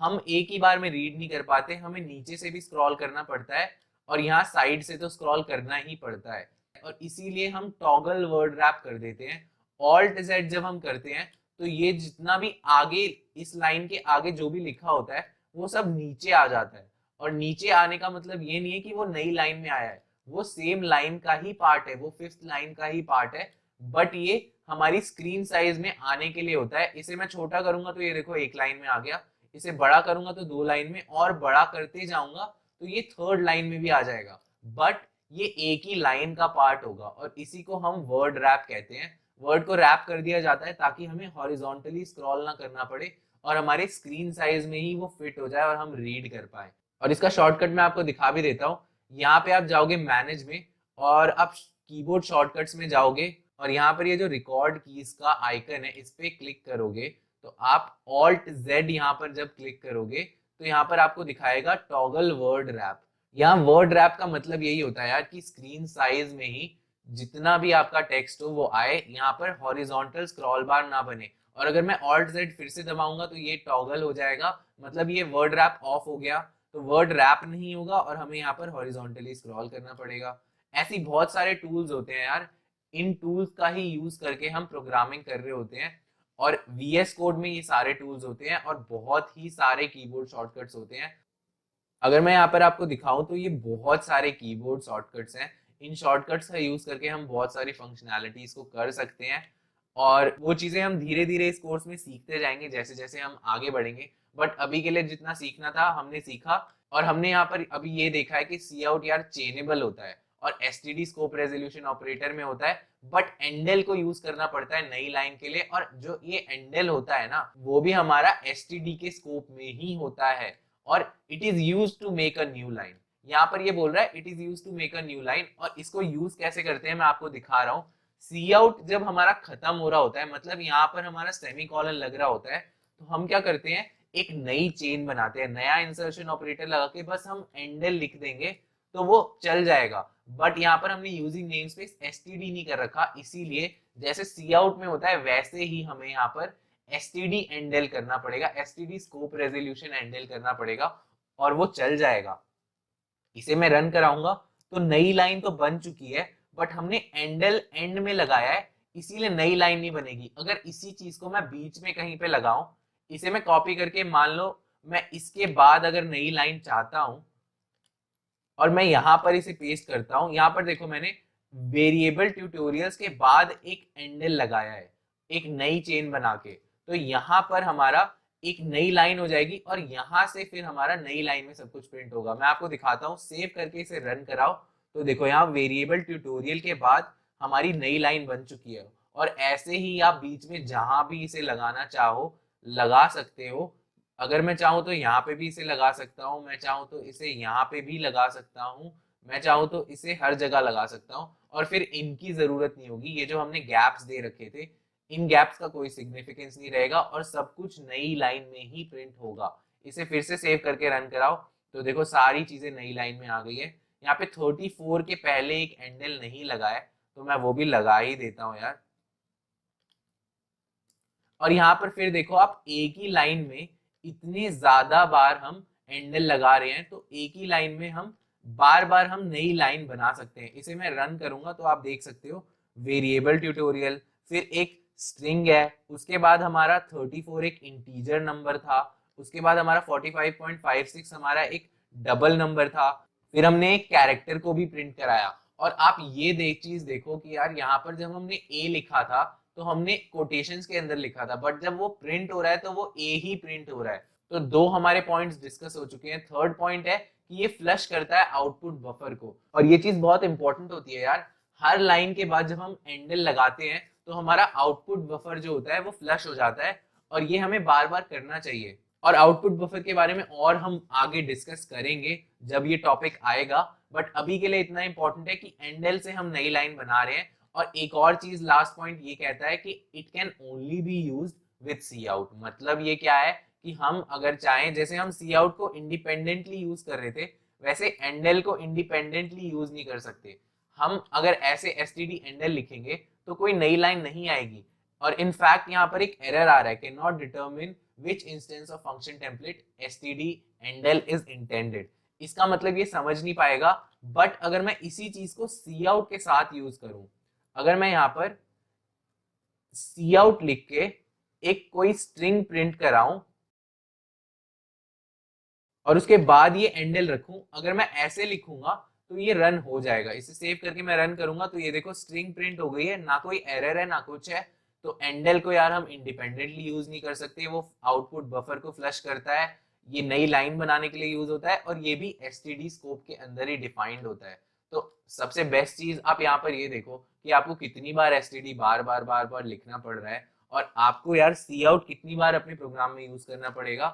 [SPEAKER 1] हम एक ही बार में रीड नहीं कर पाते, हमें नीचे से भी स्क्रॉल करना पड़ता है और यहाँ साइड से तो स्क्रॉल करना ही पड़ता है, और इसीलिए हम टॉगल वर्ड रैप कर देते हैं। ऑल्ट जेड जब हम करते हैं तो ये जितना भी आगे इस लाइन के आगे जो भी लिखा होता है वो सब नीचे आ जाता है। और नीचे आने का मतलब ये नहीं है कि वो नई लाइन में आया है, वो सेम लाइन का ही पार्ट है, वो फिफ्थ लाइन का ही पार्ट है, बट ये हमारी स्क्रीन साइज में आने के लिए होता है। इसे मैं छोटा करूंगा तो ये देखो एक लाइन में आ गया, इसे बड़ा करूंगा तो 2 लाइन में, और बड़ा करते जाऊंगा तो ये 3rd लाइन में भी आ जाएगा, बट ये एक ही लाइन का पार्ट होगा, और इसी को हम वर्ड रैप कहते हैं। वर्ड को रैप कर दिया जाता है ताकि हमें हॉरिजॉन्टली स्क्रॉल ना करना पड़े और हमारे स्क्रीन साइज में ही वो फिट हो जाए और हम रीड कर पाए। और इसका शॉर्टकट मैं आपको दिखा भी देता हूँ। यहाँ पे आप जाओगे मैनेज में और आप कीबोर्ड शॉर्टकट्स में जाओगे और यहाँ पर ये जो रिकॉर्ड कीज का आइकन है इस पे क्लिक करोगे तो आप ऑल्ट जेड यहाँ पर जब क्लिक करोगे तो यहाँ पर आपको दिखाएगा टॉगल वर्ड रैप। यहाँ वर्ड रैप का मतलब यही होता है यार कि स्क्रीन साइज में ही जितना भी आपका टेक्स्ट हो वो आए, यहाँ पर हॉरिजॉन्टल स्क्रॉल बार ना बने। और अगर मैं ऑल्ट जेड फिर से दबाऊंगा तो ये टॉगल हो जाएगा, मतलब ये वर्ड रैप ऑफ हो गया, तो वर्ड रैप नहीं होगा और हमें यहाँ पर हॉरिजॉन्टली स्क्रॉल करना पड़ेगा। ऐसी बहुत सारे टूल्स होते हैं यार, इन टूल्स का ही यूज करके हम प्रोग्रामिंग कर रहे होते हैं, और VS कोड में ये सारे टूल्स होते हैं और बहुत ही सारे कीबोर्ड शॉर्टकट्स होते हैं। अगर मैं यहाँ पर आपको दिखाऊं तो ये बहुत सारे कीबोर्ड शॉर्टकट्स हैं। इन शॉर्टकट्स का यूज करके हम बहुत सारी फंक्शनैलिटीज को कर सकते हैं, और वो चीजें हम धीरे धीरे इस कोर्स में सीखते जाएंगे जैसे जैसे हम आगे बढ़ेंगे। बट अभी के लिए जितना सीखना था हमने सीखा, और हमने यहाँ पर अभी ये देखा है कि सी आउट यार चेनेबल होता है और एसटीडी स्कोप रेजोल्यूशन ऑपरेटर में होता है, बट एंडल को यूज करना पड़ता है नई लाइन के लिए, और जो ये एंडल होता है ना वो भी हमारा एसटीडी के स्कोप में ही होता है, और it is use to make a new line. यहाँ पर ये बोल रहा है it is use to make a new line, और इसको यूज कैसे करते हैं मैं आपको दिखा रहा हूँ। सी आउट जब हमारा खत्म हो रहा होता है, मतलब यहाँ पर हमारा सेमी कॉलन लग रहा होता है, तो हम क्या करते हैं एक नई चेन बनाते हैं, नया इंसर्शन ऑपरेटर लगा के बस हम एंडल लिख देंगे तो वो चल जाएगा। बट यहाँ पर हमने यूजिंग नेम स्पेस एसटीडी नहीं कर रखा, इसीलिए जैसे सी आउट में होता है वैसे ही हमें यहाँ पर एसटीडी एंडल करना पड़ेगा, एसटीडी स्कोप रेजोल्यूशन एंडल करना पड़ेगा, और वो चल जाएगा। इसे मैं रन कराऊंगा तो नई लाइन तो बन चुकी है, बट हमने एंडल एंड में लगाया है इसीलिए नई लाइन नहीं बनेगी। अगर इसी चीज को मैं बीच में कहीं पे लगाऊं, इसे मैं कॉपी करके मान लो मैं इसके बाद अगर नई लाइन चाहता हूं और मैं यहां पर इसे पेस्ट करता हूं, यहां पर देखो मैंने वेरिएबल ट्यूटोरियल्स के बाद एक एंडल लगाया है एक नई चेन बना के, तो यहाँ पर हमारा एक नई लाइन हो जाएगी और यहाँ से फिर हमारा नई लाइन में सब कुछ प्रिंट होगा। मैं आपको दिखाता हूँ, सेव करके इसे रन कराओ तो देखो यहाँ वेरिएबल ट्यूटोरियल के बाद हमारी नई लाइन बन चुकी है। और ऐसे ही आप बीच में जहां भी इसे लगाना चाहो लगा सकते हो। अगर मैं चाहूँ तो यहाँ पे भी इसे लगा सकता हूँ, मैं चाहूँ तो इसे यहाँ पे भी लगा सकता हूँ, मैं चाहूँ तो इसे हर जगह लगा सकता हूँ, और फिर इनकी जरूरत नहीं होगी। ये जो हमने गैप्स दे रखे थे इन गैप्स का कोई सिग्निफिकेंस नहीं रहेगा और सब कुछ नई लाइन में ही प्रिंट होगा। इसे फिर से सेव करके रन कराओ तो देखो सारी चीजें नई लाइन में आ गई है। यहाँ पे 34 के पहले एक एंडल नहीं लगा है तो मैं वो भी लगा ही देता हूँ यार। और यहाँ पर फिर देखो आप एक ही लाइन में इतने ज्यादा बार हम एंडल लगा रहे हैं तो एक ही लाइन में हम बार बार हम नई लाइन बना सकते हैं। इसे मैं रन करूंगा तो आप देख सकते हो वेरिएबल ट्यूटोरियल, फिर एक स्ट्रिंग है, उसके बाद हमारा 34 एक इंटीजर नंबर था, उसके बाद हमारा 45.56 हमारा एक डबल नंबर था, फिर हमने एक कैरेक्टर को भी प्रिंट कराया। और आप ये चीज देखो कि यार यहाँ पर जब हमने ए लिखा था तो हमने कोटेशंस के अंदर लिखा था, बट जब वो प्रिंट हो रहा है तो वो ए ही प्रिंट हो रहा है। तो 2 हमारे पॉइंट्स डिस्कस हो चुके हैं। थर्ड पॉइंट है कि ये फ्लश करता है आउटपुट बफर को, और ये चीज बहुत इंपॉर्टेंट होती है यार। हर लाइन के बाद जब हम एंडल लगाते हैं तो हमारा आउटपुट बफर जो होता है वो फ्लश हो जाता है, और ये हमें बार बार करना चाहिए। और आउटपुट बफर के बारे में और हम आगे डिस्कस करेंगे जब ये टॉपिक आएगा, बट अभी के लिए इतना इंपॉर्टेंट है कि एंडल से हम नई लाइन बना रहे हैं। और एक और चीज लास्ट पॉइंट ये कहता है कि it can only be used with cout. मतलब ये क्या है कि हम अगर चाहें, जैसे हम सी आउट को इंडिपेंडेंटली यूज कर रहे थे वैसे एंडल को इंडिपेंडेंटली यूज नहीं कर सकते। हम अगर ऐसे std endl लिखेंगे तो कोई नई लाइन नहीं आएगी। और इनफैक्ट यहाँ पर एक एरर आ रहा है, can not determine which instance of function template std endl is intended. इसका मतलब ये समझ नहीं पाएगा। बट अगर मैं इसी चीज को सी आउट के साथ यूज करूं, अगर मैं यहाँ पर सी आउट लिख के एक कोई स्ट्रिंग प्रिंट कराऊं और उसके बाद ये एंडल रखूं, अगर मैं ऐसे लिखूंगा तो ये रन हो जाएगा। इसे सेव करके मैं रन करूंगा तो ये देखो स्ट्रिंग प्रिंट हो गई है, ना कोई एरर है ना कुछ है। तो एंडल को यार हम इंडिपेंडेंटली यूज नहीं कर सकते, वो आउटपुट बफर को फ्लश करता है, ये नई लाइन बनाने के लिए यूज होता है और ये भी एसटीडी स्कोप के अंदर ही डिफाइंड होता है। तो सबसे बेस्ट चीज आप यहाँ पर ये देखो कि आपको कितनी बार एसटीडी बार बार लिखना पड़ रहा है और आपको यार सी आउट कितनी बार अपने प्रोग्राम में यूज करना पड़ेगा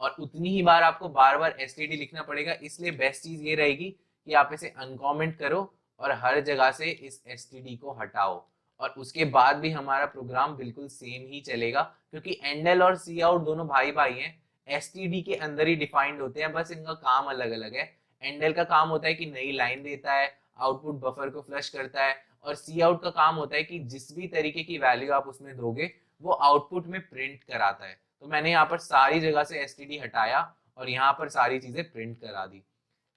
[SPEAKER 1] और उतनी ही बार आपको बार बार एसटीडी लिखना पड़ेगा। इसलिए बेस्ट चीज ये रहेगी कि आप इसे अनकमेंट करो और हर जगह से इस एसटीडी को हटाओ और उसके बाद भी हमारा प्रोग्राम बिल्कुल सेम ही चलेगा, क्योंकि एंडल और सी आउट दोनों भाई भाई हैं, एसटीडी के अंदर ही डिफाइंड होते हैं, बस इनका काम अलग अलग है। एंडल का काम होता है कि नई लाइन देता है, आउटपुट बफर को फ्लश करता है, और सी आउट का काम होता है कि जिस भी तरीके की वैल्यू आप उसमें दोगे वो आउटपुट में प्रिंट कराता है। तो मैंने यहाँ पर सारी जगह से एसटीडी हटाया और यहाँ पर सारी चीजें प्रिंट करा दी।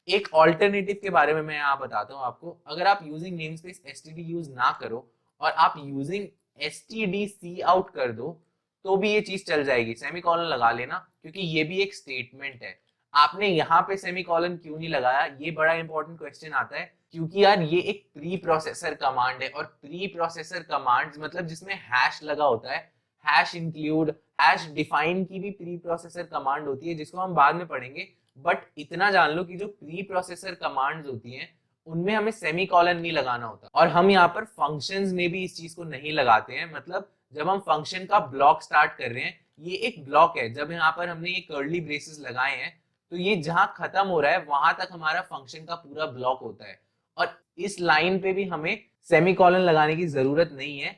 [SPEAKER 1] एक ऑल्टरनेटिव के बारे में मैं यहाँ बताता हूँ आपको। अगर आप यूजिंग नेमस्पेस एसटीडी यूज ना करो और आप यूजिंग एसटीडी सी आउट कर दो तो भी ये चीज चल जाएगी। सेमीकोलन लगा लेना, क्योंकि ये भी एक स्टेटमेंट है। आपने यहाँ पे सेमीकोलन क्यों नहीं लगाया, ये बड़ा इंपॉर्टेंट क्वेश्चन आता है, क्योंकि यार ये एक प्री प्रोसेसर कमांड है और प्री प्रोसेसर कमांड मतलब जिसमें हैश लगा होता है, हैश इंक्लूड, हैश डिफाइन की भी प्री प्रोसेसर कमांड होती है जिसको हम बाद में पढ़ेंगे। बट इतना जान लो कि जो प्री प्रोसेसर कमांड्स होती हैं उनमें हमें सेमीकोलन नहीं लगाना होता, और हम यहाँ पर फंक्शंस में भी इस चीज को नहीं लगाते हैं। मतलब जब हम फंक्शन का ब्लॉक स्टार्ट कर रहे हैं, ये एक ब्लॉक है, जब यहाँ पर हमने ये कर्ली ब्रेसेस लगाए हैं तो ये जहां खत्म हो रहा है वहां तक हमारा फंक्शन का पूरा ब्लॉक होता है। और इस लाइन पे भी हमें सेमीकोलन लगाने की जरूरत नहीं है,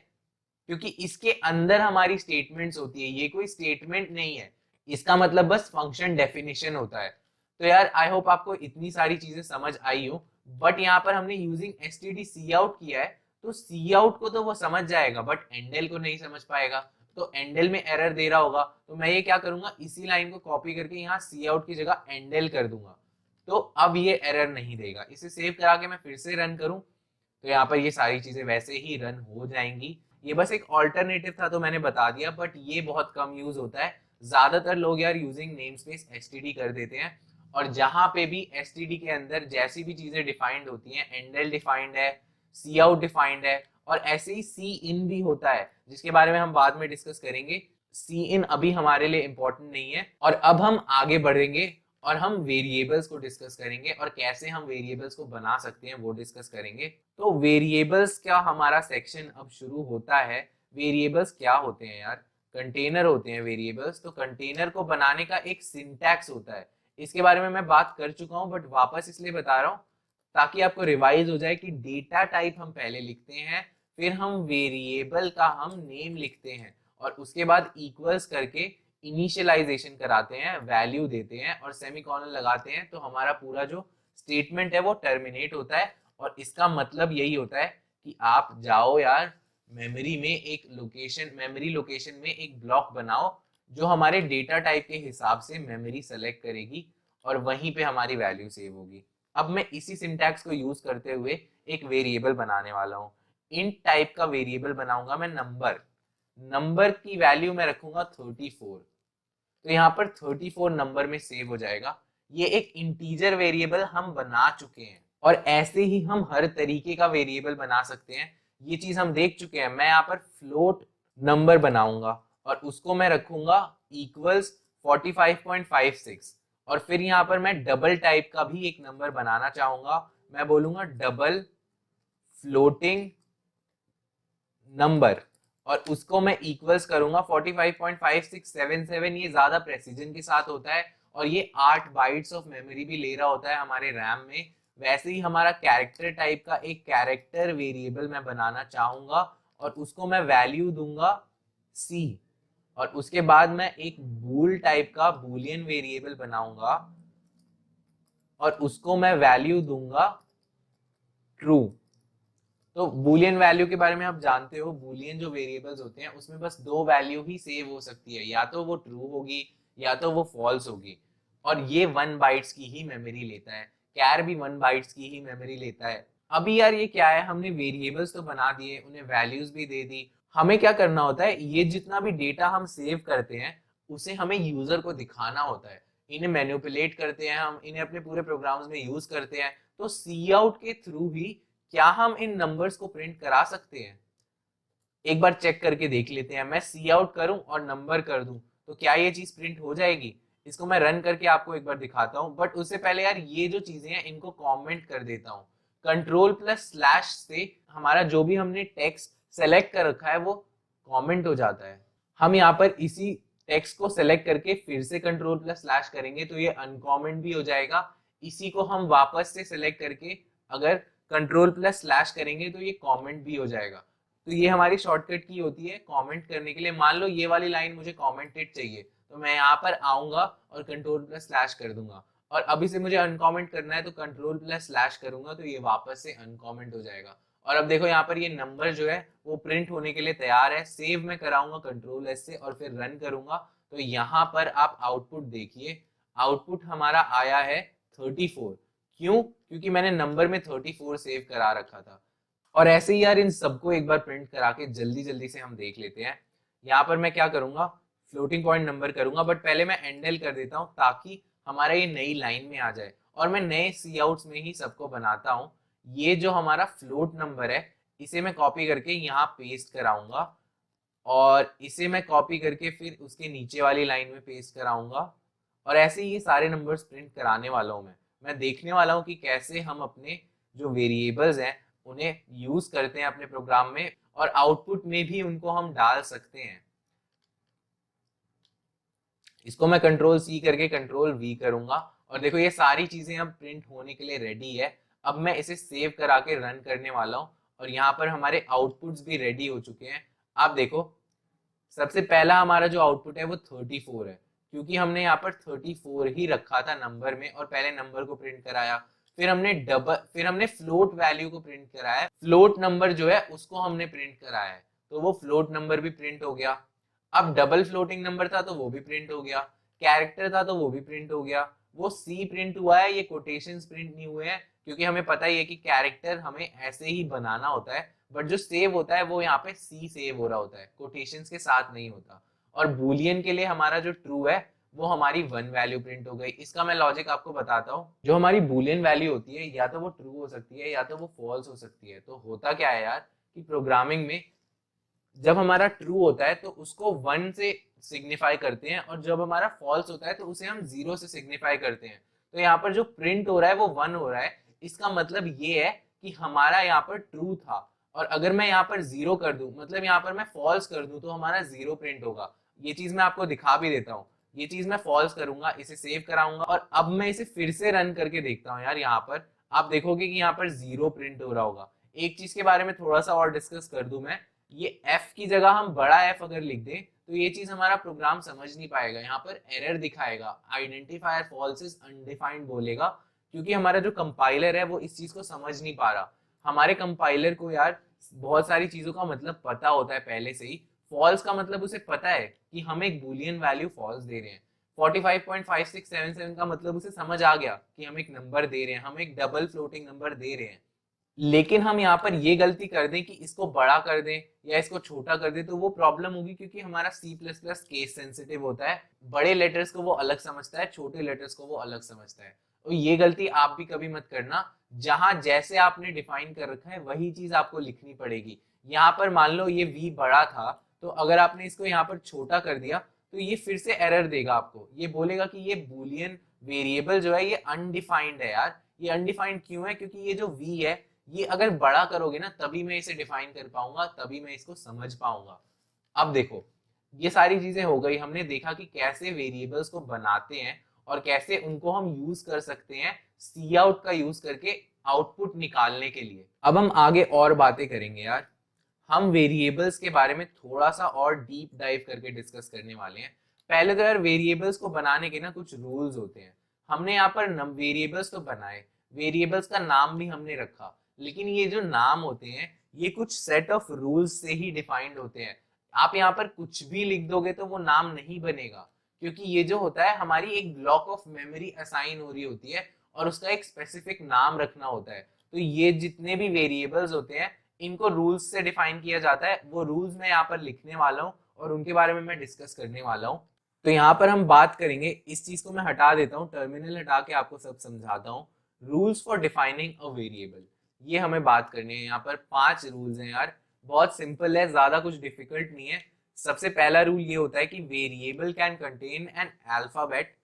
[SPEAKER 1] क्योंकि इसके अंदर हमारी स्टेटमेंट्स होती है, ये कोई स्टेटमेंट नहीं है, इसका मतलब बस फंक्शन डेफिनेशन होता है। तो यार आई होप आपको इतनी सारी चीजें समझ आई हो। बट यहाँ पर हमने यूजिंग एसटीडी सी आउट किया है, तो सी आउट को तो वो समझ जाएगा बट एंडल को नहीं समझ पाएगा, तो एंडल में एरर दे रहा होगा। तो मैं ये क्या करूंगा, इसी लाइन को कॉपी करके यहाँ सी आउट की जगह एंडल कर दूंगा, तो अब ये एरर नहीं देगा। इसे सेव करा के मैं फिर से रन करूं तो यहाँ पर ये सारी चीजें वैसे ही रन हो जाएंगी। ये बस एक ऑल्टरनेटिव था तो मैंने बता दिया, बट ये बहुत कम यूज होता है। ज्यादातर लोग यार यूजिंग नेमस्पेस एसटीडी कर देते हैं, और जहां पे भी एसटीडी के अंदर जैसी भी चीजें डिफाइंड होती हैं, एंडल डिफाइंड है, सी आउट डिफाइंड है, और ऐसे ही सी इन भी होता है जिसके बारे में हम बाद में डिस्कस करेंगे। सी इन अभी हमारे लिए इंपॉर्टेंट नहीं है। और अब हम आगे बढ़ेंगे और हम वेरिएबल्स को डिस्कस करेंगे और कैसे हम वेरिएबल्स को बना सकते हैं वो डिस्कस करेंगे। तो वेरिएबल्स का हमारा सेक्शन अब शुरू होता है। वेरिएबल्स क्या होते हैं यार, कंटेनर होते हैं वेरिएबल्स। तो कंटेनर को बनाने का एक सिंटैक्स होता है, इसके बारे में मैं बात कर चुका हूं बट वापस इसलिए बता रहा हूं ताकि आपको रिवाइज हो जाए कि डेटा टाइप हम पहले लिखते हैं, फिर हम वेरिएबल का हम नेम लिखते हैं और उसके बाद इक्वल्स करके इनिशियलाइजेशन कराते हैं, वैल्यू देते हैं और सेमीकोलन लगाते हैं, तो हमारा पूरा जो स्टेटमेंट है वो टर्मिनेट होता है। और इसका मतलब यही होता है कि आप जाओ यार मेमोरी में एक लोकेशन, मेमोरी लोकेशन में एक ब्लॉक बनाओ जो हमारे डेटा टाइप के हिसाब से मेमोरी सेलेक्ट करेगी और वहीं पे हमारी वैल्यू सेव होगी। अब मैं इसी सिंटैक्स को यूज करते हुए एक वेरिएबल बनाने वाला हूँ। इंट टाइप का वेरिएबल बनाऊंगा मैं नंबर, नंबर की वैल्यू मैं रखूंगा 34। तो यहाँ पर 34 नंबर में सेव हो जाएगा। ये एक इंटीजर वेरिएबल हम बना चुके हैं और ऐसे ही हम हर तरीके का वेरिएबल बना सकते हैं, ये चीज हम देख चुके हैं। मैं यहाँ पर फ्लोट नंबर बनाऊंगा और उसको मैं रखूंगा इक्वल्स 45.56 और फिर यहाँ पर मैं डबल टाइप का भी एक नंबर बनाना चाहूंगा, मैं बोलूंगा डबल फ्लोटिंग नंबर और उसको मैं इक्वल्स करूंगा 45.5677। ये ज्यादा प्रेसिजन के साथ होता है और ये 8 बाइट्स ऑफ मेमोरी भी ले रहा होता है हमारे रैम में। वैसे ही हमारा कैरेक्टर टाइप का एक कैरेक्टर वेरिएबल मैं बनाना चाहूंगा और उसको मैं वैल्यू दूंगा C और उसके बाद मैं एक बूल टाइप का बूलियन वेरिएबल बनाऊंगा और उसको मैं वैल्यू दूंगा ट्रू। तो बूलियन वैल्यू के बारे में आप जानते हो, बूलियन जो वेरिएबल्स होते हैं उसमें बस दो वैल्यू ही सेव हो सकती है, या तो वो ट्रू होगी या तो वो फॉल्स होगी, और ये 1 बाइट्स की ही मेमोरी लेता है। कैर भी 1 बाइट्स की ही मेमोरी लेता है। अभी यार ये क्या है, हमने वेरिएबल्स तो बना दिए, उन्हें वैल्यूज भी दे दी। हमें क्या करना होता है, ये जितना भी डेटा हम सेव करते हैं उसे हमें यूजर को दिखाना होता है। इन्हें मैनिपुलेट करते हैं हम, इन्हें अपने पूरे प्रोग्राम्स में यूज करते हैं। तो सी आउट के थ्रू भी क्या हम इन नंबर्स को प्रिंट करा सकते हैं? एक बार चेक करके देख लेते हैं। मैं सी आउट करूं और नंबर कर दूं तो क्या ये चीज प्रिंट हो जाएगी? इसको मैं रन करके आपको एक बार दिखाता हूं, बट उससे पहले यार ये जो चीजें हैं इनको कमेंट कर देता हूं। कंट्रोल प्लस स्लैश से हमारा जो भी हमने टेक्स्ट सेलेक्ट कर रखा है वो कमेंट हो जाता है। हम यहाँ पर इसी टेक्स्ट को सेलेक्ट करके फिर से कंट्रोल प्लस स्लैश करेंगे तो ये अनकमेंट भी हो जाएगा। इसी को हम वापस से सेलेक्ट करके अगर कंट्रोल प्लस स्लैश करेंगे तो ये कमेंट भी हो जाएगा। तो ये हमारी शॉर्टकट की होती है कमेंट करने के लिए। मान लो ये वाली लाइन मुझे कमेंटेड चाहिए तो मैं यहाँ पर आऊंगा और कंट्रोल प्लस स्लैश कर दूंगा, और अभी से मुझे अनकमेंट करना है तो कंट्रोल प्लस स्लैश करूंगा तो ये वापस से अनकमेंट हो जाएगा। और अब देखो यहाँ पर ये नंबर जो है वो प्रिंट होने के लिए तैयार है। सेव मैं कराऊंगा कंट्रोल एस से और फिर रन करूंगा तो यहाँ पर आप आउटपुट देखिए। आउटपुट हमारा आया है 34। क्यों? क्योंकि मैंने नंबर में 34 सेव करा रखा था। और ऐसे ही यार इन सबको एक बार प्रिंट करा के जल्दी जल्दी से हम देख लेते हैं। यहाँ पर मैं क्या करूंगा, फ्लोटिंग पॉइंट नंबर करूंगा, बट पहले मैं एंडल कर देता हूँ ताकि हमारा ये नई लाइन में आ जाए। और मैं नए सी आउट्स में ही सबको बनाता हूँ। ये जो हमारा फ्लोट नंबर है इसे मैं कॉपी करके यहाँ पेस्ट कराऊंगा, और इसे मैं कॉपी करके फिर उसके नीचे वाली लाइन में पेस्ट कराऊंगा। और ऐसे ही ये सारे नंबर्स प्रिंट कराने वाला हूँ मैं देखने वाला हूँ कि कैसे हम अपने जो वेरिएबल्स हैं उन्हें यूज करते हैं अपने प्रोग्राम में, और आउटपुट में भी उनको हम डाल सकते हैं। इसको मैं कंट्रोल सी करके कंट्रोल वी करूंगा, और देखो ये सारी चीजें अब प्रिंट होने के लिए रेडी है। अब मैं इसे सेव करा के रन करने वाला हूँ, और यहाँ पर हमारे आउटपुट्स भी रेडी हो चुके हैं। आप देखो सबसे पहला हमारा जो आउटपुट है वो 34 है, क्योंकि हमने यहाँ पर 34 ही रखा था नंबर में और पहले नंबर को प्रिंट कराया। फिर हमने फ्लोट वैल्यू को प्रिंट कराया। फ्लोट नंबर जो है उसको हमने प्रिंट कराया है, तो वो फ्लोट नंबर भी प्रिंट हो गया। अब डबल फ्लोटिंग नंबर था तो वो भी प्रिंट हो गया। कैरेक्टर था तो वो भी प्रिंट हो गया। वो सी प्रिंट हुआ है, ये कोटेशंस प्रिंट नहीं हुए हैं, क्योंकि हमें पता ही है कि कैरेक्टर हमें ऐसे ही बनाना होता है, बट जो सेव होता है वो यहाँ पे सी सेव हो रहा होता है, कोटेशंस के साथ नहीं होता। और बूलियन के लिए हमारा जो ट्रू है वो हमारी 1 वैल्यू प्रिंट हो गई। इसका मैं लॉजिक आपको बताता हूँ। जो हमारी बूलियन वैल्यू होती है या तो वो ट्रू हो सकती है या तो वो फॉल्स हो सकती है। तो होता क्या है यार कि प्रोग्रामिंग में जब हमारा ट्रू होता है तो उसको 1 से सिग्निफाई करते हैं, और जब हमारा फॉल्स होता है तो उसे हम 0 से सिग्निफाई करते हैं। तो यहाँ पर जो प्रिंट हो रहा है वो 1 हो रहा है। इसका मतलब ये है कि हमारा यहाँ पर ट्रू था, और अगर मैं यहाँ पर 0 कर दूं, मतलब यहाँ पर मैं फॉल्स कर दूं, तो हमारा 0 प्रिंट होगा। ये चीज मैं आपको दिखा भी देता हूँ। ये चीज मैं फॉल्स करूंगा, इसे सेव कराऊंगा, और अब मैं इसे फिर से रन करके देखता हूँ। यार यहाँ पर आप देखोगे कि यहाँ पर 0 प्रिंट हो रहा होगा। एक चीज के बारे में थोड़ा सा और डिस्कस कर दूं मैं, ये f की जगह हम बड़ा F अगर लिख दें तो ये चीज हमारा प्रोग्राम समझ नहीं पाएगा। यहाँ पर एरर दिखाएगा, आइडेंटिफायर फॉल्स इज अनडिफाइंड बोलेगा, क्योंकि हमारा जो कंपाइलर है वो इस चीज को समझ नहीं पा रहा। हमारे कंपाइलर को यार बहुत सारी चीजों का मतलब पता होता है पहले से ही। फॉल्स का मतलब उसे पता है कि हम एक बूलियन वैल्यू फॉल्स दे रहे हैं। 45.5677 का मतलब उसे समझ आ गया कि हम एक नंबर दे रहे हैं, हम एक डबल फ्लोटिंग नंबर दे रहे हैं। लेकिन हम यहाँ पर ये गलती कर दें कि इसको बड़ा कर दें या इसको छोटा कर दें तो वो प्रॉब्लम होगी, क्योंकि हमारा C++ केस सेंसिटिव होता है। बड़े लेटर्स को वो अलग समझता है, छोटे लेटर्स को वो अलग समझता है। तो ये गलती आप भी कभी मत करना। जहां जैसे आपने डिफाइन कर रखा है वही चीज आपको लिखनी पड़ेगी। यहाँ पर मान लो ये V बड़ा था, तो अगर आपने इसको यहाँ पर छोटा कर दिया तो ये फिर से एरर देगा आपको। ये बोलेगा कि ये बूलियन वेरिएबल जो है ये अनडिफाइंड है। यार ये अनडिफाइंड क्यों है? क्योंकि ये जो V है ये अगर बड़ा करोगे ना तभी मैं इसे डिफाइन कर पाऊंगा, तभी मैं इसको समझ पाऊंगा। अब देखो ये सारी चीजें हो गई। हमने देखा कि कैसे वेरिएबल्स को बनाते हैं और कैसे उनको हम यूज कर सकते हैं सी आउट का यूज करके आउटपुट निकालने के लिए। अब हम आगे और बातें करेंगे यार। हम वेरिएबल्स के बारे में थोड़ा सा और डीप डाइव करके डिस्कस करने वाले हैं। पहले तो यार वेरिएबल्स को बनाने के ना कुछ रूल्स होते हैं। हमने यहाँ पर वेरिएबल्स तो बनाए, वेरिएबल्स का नाम भी हमने रखा, लेकिन ये जो नाम होते हैं ये कुछ सेट ऑफ रूल्स से ही डिफाइंड होते हैं। आप यहाँ पर कुछ भी लिख दोगे तो वो नाम नहीं बनेगा, क्योंकि ये जो होता है हमारी एक ब्लॉक ऑफ मेमोरी असाइन हो रही होती है और उसका एक स्पेसिफिक नाम रखना होता है। तो ये जितने भी वेरिएबल्स होते हैं इनको रूल्स से डिफाइन किया जाता है। वो रूल्स मैं यहाँ पर लिखने वाला हूँ और उनके बारे में मैं डिस्कस करने वाला हूँ। तो यहाँ पर हम बात करेंगे, इस चीज को मैं हटा देता हूँ, टर्मिनल हटा के आपको सब समझाता हूँ। Rules for defining a variable, ये हमें बात करनी है। यहाँ पर 5 रूल्स हैं यार, बहुत सिंपल है, ज्यादा कुछ डिफिकल्ट नहीं है। सबसे पहला रूल ये होता है कि variable can contain an alphabet,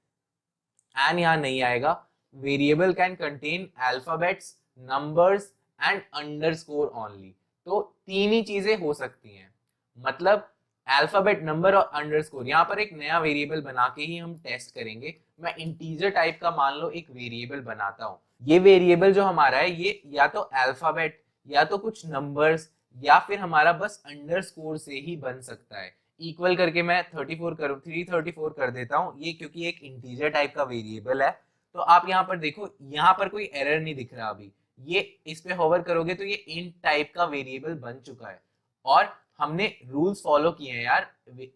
[SPEAKER 1] an यहाँ नहीं आएगा, variable can contain alphabets, numbers and underscore only. तो 3 ही चीजें हो सकती हैं, मतलब अल्फाबेट, नंबर और अंडरस्कोर। यहाँ पर एक नया वेरिएबल बना के ही हम टेस्ट करेंगे। मैं इंटीजर टाइप का मान लो एक वेरिएबल बनाता हूँ। ये वेरिएबल जो हमारा है ये या तो अल्फाबेट या तो कुछ नंबर्स या फिर हमारा बस अंडरस्कोर से ही बन सकता है। इक्वल करके मैं 334 कर देता हूँ ये, क्योंकि एक इंटीजर टाइप का वेरिएबल है। तो आप यहाँ पर देखो, यहाँ पर कोई एरर नहीं दिख रहा अभी। ये इस पे होवर करोगे तो ये इंट टाइप का वेरिएबल बन चुका है और हमने रूल्स फॉलो किए हैं यार,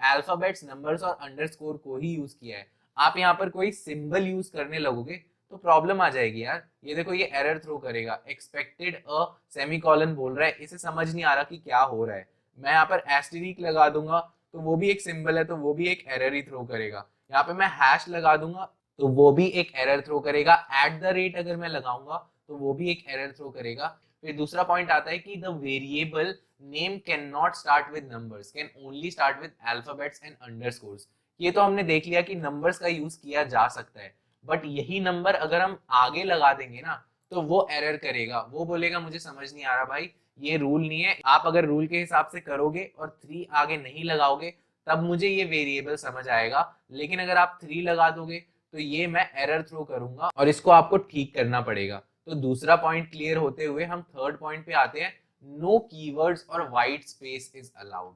[SPEAKER 1] अल्फाबेट्स, नंबर्स और अंडरस्कोर को ही यूज किया है। आप यहाँ पर कोई सिंबल यूज करने लगोगे तो प्रॉब्लम आ जाएगी यार। ये देखो ये एरर थ्रो करेगा, एक्सपेक्टेड अ सेमीकोलन बोल रहा है, इसे समझ नहीं आ रहा कि क्या हो रहा है। मैं यहाँ पर एस्टेरिक लगा दूंगा तो वो भी एक सिंबल है, तो वो भी एक एरर ही थ्रो करेगा। यहाँ पे मैं हैश लगा दूंगा तो वो भी एक एरर थ्रो करेगा। एट द रेट अगर मैं लगाऊंगा तो वो भी एक एरर थ्रो करेगा। फिर दूसरा पॉइंट आता है कि the variable name can not start with numbers, can only start with alphabets and underscores. ये तो हमने देख लिया कि नंबर्स का यूज किया जा सकता है, बट यही नंबर अगर हम आगे लगा देंगे ना तो वो एरर करेगा। वो बोलेगा मुझे समझ नहीं आ रहा भाई, ये रूल नहीं है। आप अगर रूल के हिसाब से करोगे और 3 आगे नहीं लगाओगे तब मुझे ये वेरिएबल समझ आएगा, लेकिन अगर आप 3 लगा दोगे तो ये मैं एरर थ्रो करूंगा और इसको आपको ठीक करना पड़ेगा। तो दूसरा पॉइंट क्लियर होते हुए हम थर्ड पॉइंट पे आते हैं, नो कीवर्ड्स और व्हाइट स्पेस इज अलाउड।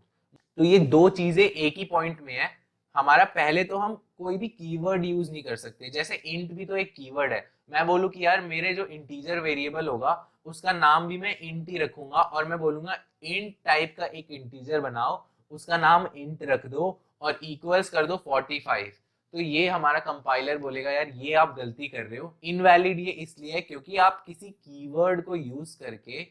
[SPEAKER 1] तो ये दो चीजें एक ही पॉइंट में है हमारा। पहले तो हम कोई भी कीवर्ड यूज नहीं कर सकते, जैसे इंट भी तो एक कीवर्ड है। मैं बोलूं कि यार मेरे जो इंटीजर वेरिएबल होगा उसका नाम भी मैं इंट ही रखूंगा और मैं बोलूंगा इंट टाइप का एक इंटीजर बनाओ, उसका नाम इंट रख दो और इक्वल्स कर दो 45। तो ये हमारा कंपाइलर बोलेगा यार ये आप गलती कर रहे हो। इनवैलिड ये इसलिए है क्योंकि आप किसी कीवर्ड को यूज करके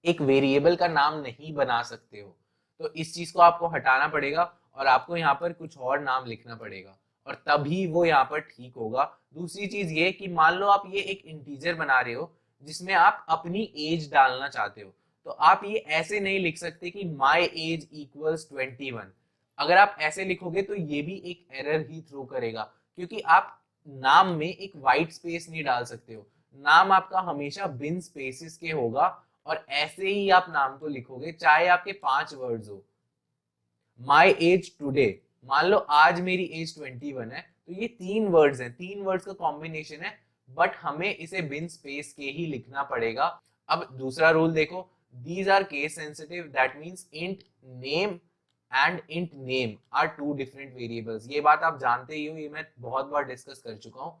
[SPEAKER 1] एक वेरिएबल का नाम नहीं बना सकते हो। तो इस चीज को आपको हटाना पड़ेगा और आपको यहाँ पर कुछ और नाम लिखना पड़ेगा और तभी वो यहाँ पर ठीक होगा। दूसरी चीज ये कि मान लो आप ये एक इंटीजर बना रहे हो जिसमें आप अपनी एज डालना चाहते हो, तो आप ये ऐसे नहीं लिख सकते कि माई एज इक्वल्स 21। अगर आप ऐसे लिखोगे तो ये भी एक एरर ही थ्रो करेगा, क्योंकि आप नाम में एक वाइट स्पेस नहीं डाल सकते हो। नाम आपका हमेशा बिन स्पेसेस के होगा और ऐसे ही आप नाम को लिखोगे चाहे आपके 5 वर्ड्स हो। माई एज टूडे, मान लो आज मेरी एज 21 है, तो ये 3 वर्ड्स हैं, 3 वर्ड्स का कॉम्बिनेशन है, बट हमें इसे बिन स्पेस के ही लिखना पड़ेगा। अब दूसरा रूल देखो, these are case sensitive, that means int name and int name are 2 different variables. ये बात आप जानते ही हो, ये मैं बहुत बार डिस्कस कर चुका हूँ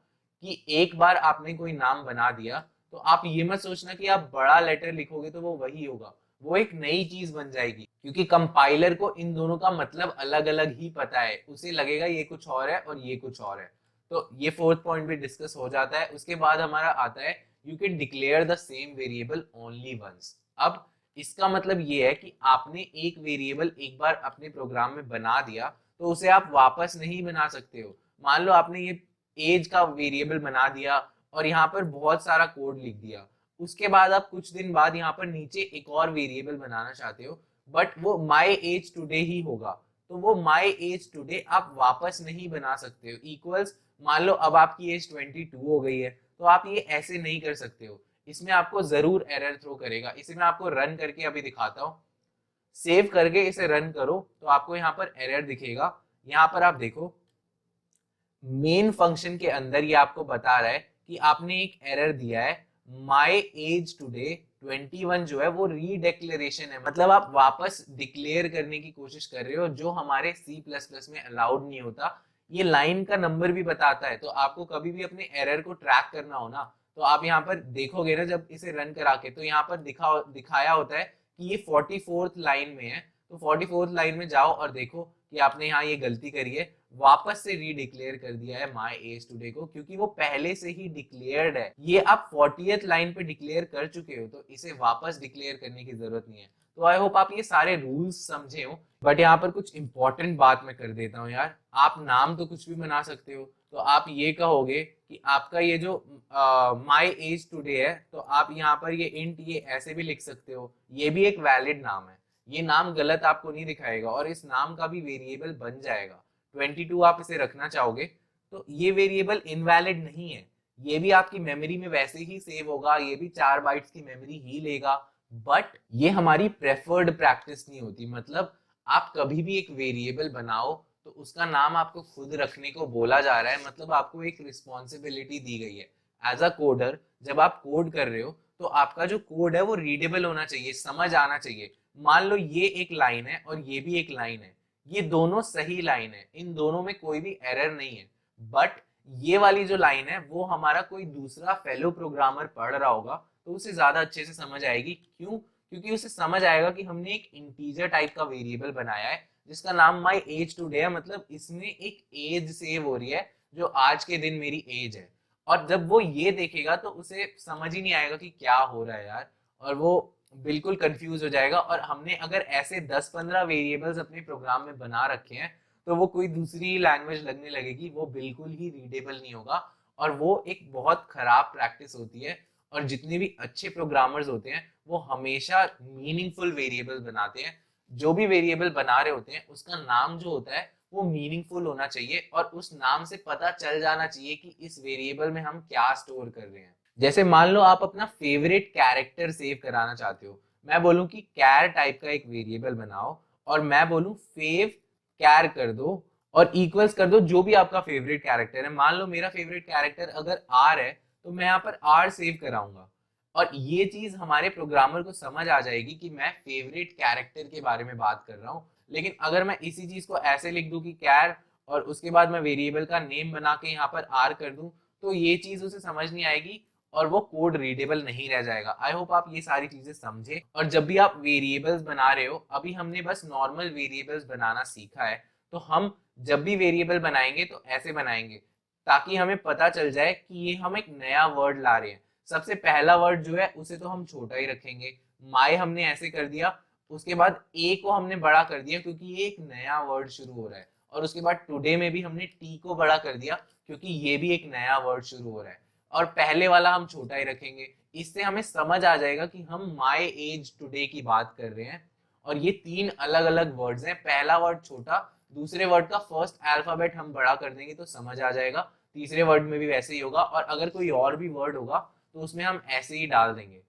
[SPEAKER 1] कि एक बार आपने कोई नाम बना दिया तो आप ये मत सोचना कि आप बड़ा लेटर लिखोगे तो वो वही होगा, वो एक नई चीज बन जाएगी, क्योंकि कंपाइलर को इन दोनों का मतलब अलग अलग ही पता है। उसे लगेगा ये कुछ और है और ये कुछ और है। तो ये फोर्थ पॉइंट भी डिस्कस हो जाता है। उसके बाद हमारा आता है you can declare the same variable only once. अब इसका मतलब ये है कि आपने एक वेरिएबल एक बार अपने प्रोग्राम में बना दिया तो उसे आप वापस नहीं बना सकते हो। मान लो आपने ये एज का वेरिएबल बना दिया और यहाँ पर बहुत सारा कोड लिख दिया, उसके बाद आप कुछ दिन बाद यहाँ पर नीचे एक और वेरिएबल बनाना चाहते हो, बट वो माई एज टुडे ही होगा, तो वो माई एज टुडे आप वापस नहीं बना सकते हो। इक्वल्स, मान लो अब आपकी एज 22 हो गई है, तो आप ये ऐसे नहीं कर सकते हो, इसमें आपको जरूर एरर थ्रो करेगा। इसे मैं आपको रन करके अभी दिखाता हूँ। सेव करके इसे रन करो तो आपको यहाँ पर एरर दिखेगा। यहाँ पर आप देखो मेन फंक्शन के अंदर ये आपको बता रहा है कि आपने एक एरर दिया है, माई एज टुडे 21 जो है वो रीडेक्लेरेशन है, मतलब आप वापस डिक्लेयर करने की कोशिश कर रहे हो, जो हमारे C++ में अलाउड नहीं होता। ये लाइन का नंबर भी बताता है, तो आपको कभी भी अपने एरर को ट्रैक करना हो ना, तो आप यहाँ पर देखोगे ना जब इसे रन करा के, तो यहाँ पर दिखाया होता है कि ये 44th लाइन में है, तो 44th लाइन में जाओ और देखो कि आपने यहाँ ये गलती करी है, वापस से रीडिक्लेयर कर दिया है माय एज टुडे को, क्योंकि वो पहले से ही डिक्लेयर्ड है। ये आप 40th लाइन पे डिक्लेयर कर चुके हो, तो इसे वापस डिक्लेयर करने की जरूरत नहीं है। तो आई होप आप ये सारे रूल्स समझे हो। बट यहाँ पर कुछ इंपॉर्टेंट बात मैं कर देता हूँ यार, आप नाम तो कुछ भी बना सकते हो। तो आप ये कहोगे कि आपका ये जो माय एज टुडे है, तो आप यहाँ पर ये इंट ये ऐसे भी लिख सकते हो, ये भी एक वैलिड नाम है, ये नाम गलत आपको नहीं दिखाएगा और इस नाम का भी वेरिएबल बन जाएगा। 22 आप इसे रखना चाहोगे तो ये वेरिएबल इनवैलिड नहीं है, ये भी आपकी मेमोरी में वैसे ही सेव होगा, ये भी 4 बाइट्स की मेमोरी ही लेगा। बट ये हमारी प्रेफर्ड प्रैक्टिस नहीं होती। मतलब आप कभी भी एक वेरिएबल बनाओ तो उसका नाम आपको खुद रखने को बोला जा रहा है, मतलब आपको एक रिस्पॉन्सिबिलिटी दी गई है एज अ कोडर। जब आप कोड कर रहे हो तो आपका जो कोड है वो रीडेबल होना चाहिए, समझ आना चाहिए। मान लो ये एक लाइन है और ये भी एक लाइन है, ये दोनों सही लाइन है, इन दोनों में कोई भी एरर नहीं है। बट ये वाली जो लाइन है वो हमारा कोई दूसरा फेलो प्रोग्रामर पढ़ रहा होगा तो उसे ज्यादा अच्छे से समझ आएगी। क्यों? क्योंकि उसे समझ आएगा कि हमने एक इंटीजर टाइप का वेरिएबल बनाया है जिसका नाम माय एज टुडे है, मतलब इसमें एक एज सेव हो रही है जो आज के दिन मेरी एज है। और जब वो ये देखेगा तो उसे समझ ही नहीं आएगा कि क्या हो रहा है यार, और वो बिल्कुल कंफ्यूज हो जाएगा। और हमने अगर ऐसे 10-15 वेरिएबल्स अपने प्रोग्राम में बना रखे हैं तो वो कोई दूसरी लैंग्वेज लगने लगेगी, वो बिल्कुल ही रीडेबल नहीं होगा और वो एक बहुत खराब प्रैक्टिस होती है। और जितने भी अच्छे प्रोग्रामर्स होते हैं वो हमेशा मीनिंगफुल वेरिएबल बनाते हैं। जो भी वेरिएबल बना रहे होते हैं उसका नाम जो होता है वो मीनिंगफुल होना चाहिए और उस नाम से पता चल जाना चाहिए कि इस वेरिएबल में हम क्या स्टोर कर रहे हैं। जैसे मान लो आप अपना फेवरेट कैरेक्टर सेव कराना चाहते हो, मैं बोलूं कि कैर टाइप का एक वेरिएबल बनाओ और मैं बोलूं फेव कैर कर दो और इक्वल्स कर दो जो भी आपका फेवरेट कैरेक्टर है। मान लो मेरा फेवरेट कैरेक्टर अगर आर है तो मैं यहाँ पर आर सेव कराऊंगा और ये चीज हमारे प्रोग्रामर को समझ आ जाएगी कि मैं फेवरेट कैरेक्टर के बारे में बात कर रहा हूँ। लेकिन अगर मैं इसी चीज को ऐसे लिख दूं कि कैर और उसके बाद मैं वेरिएबल का नेम बना के यहाँ पर आर कर दूं तो ये चीज उसे समझ नहीं आएगी और वो कोड रीडेबल नहीं रह जाएगा। आई होप आप ये सारी चीजें समझे। और जब भी आप वेरिएबल्स बना रहे हो, अभी हमने बस नॉर्मल वेरिएबल्स बनाना सीखा है, तो हम जब भी वेरिएबल बनाएंगे तो ऐसे बनाएंगे ताकि हमें पता चल जाए कि ये हम एक नया वर्ड ला रहे हैं। सबसे पहला वर्ड जो है उसे तो हम छोटा ही रखेंगे, माय हमने ऐसे कर दिया, उसके बाद ए को हमने बड़ा कर दिया क्योंकि ये एक नया वर्ड शुरू हो रहा है, और उसके बाद टुडे में भी हमने टी को बड़ा कर दिया क्योंकि ये भी एक नया वर्ड शुरू हो रहा है, और पहले वाला हम छोटा ही रखेंगे। इससे हमें समझ आ जाएगा कि हम माय एज टुडे की बात कर रहे हैं और ये 3 अलग अलग वर्ड्स हैं। पहला वर्ड छोटा, दूसरे वर्ड का फर्स्ट अल्फाबेट हम बड़ा कर देंगे तो समझ आ जाएगा, तीसरे वर्ड में भी वैसे ही होगा, और अगर कोई और भी वर्ड होगा तो उसमें हम ऐसे ही डाल देंगे।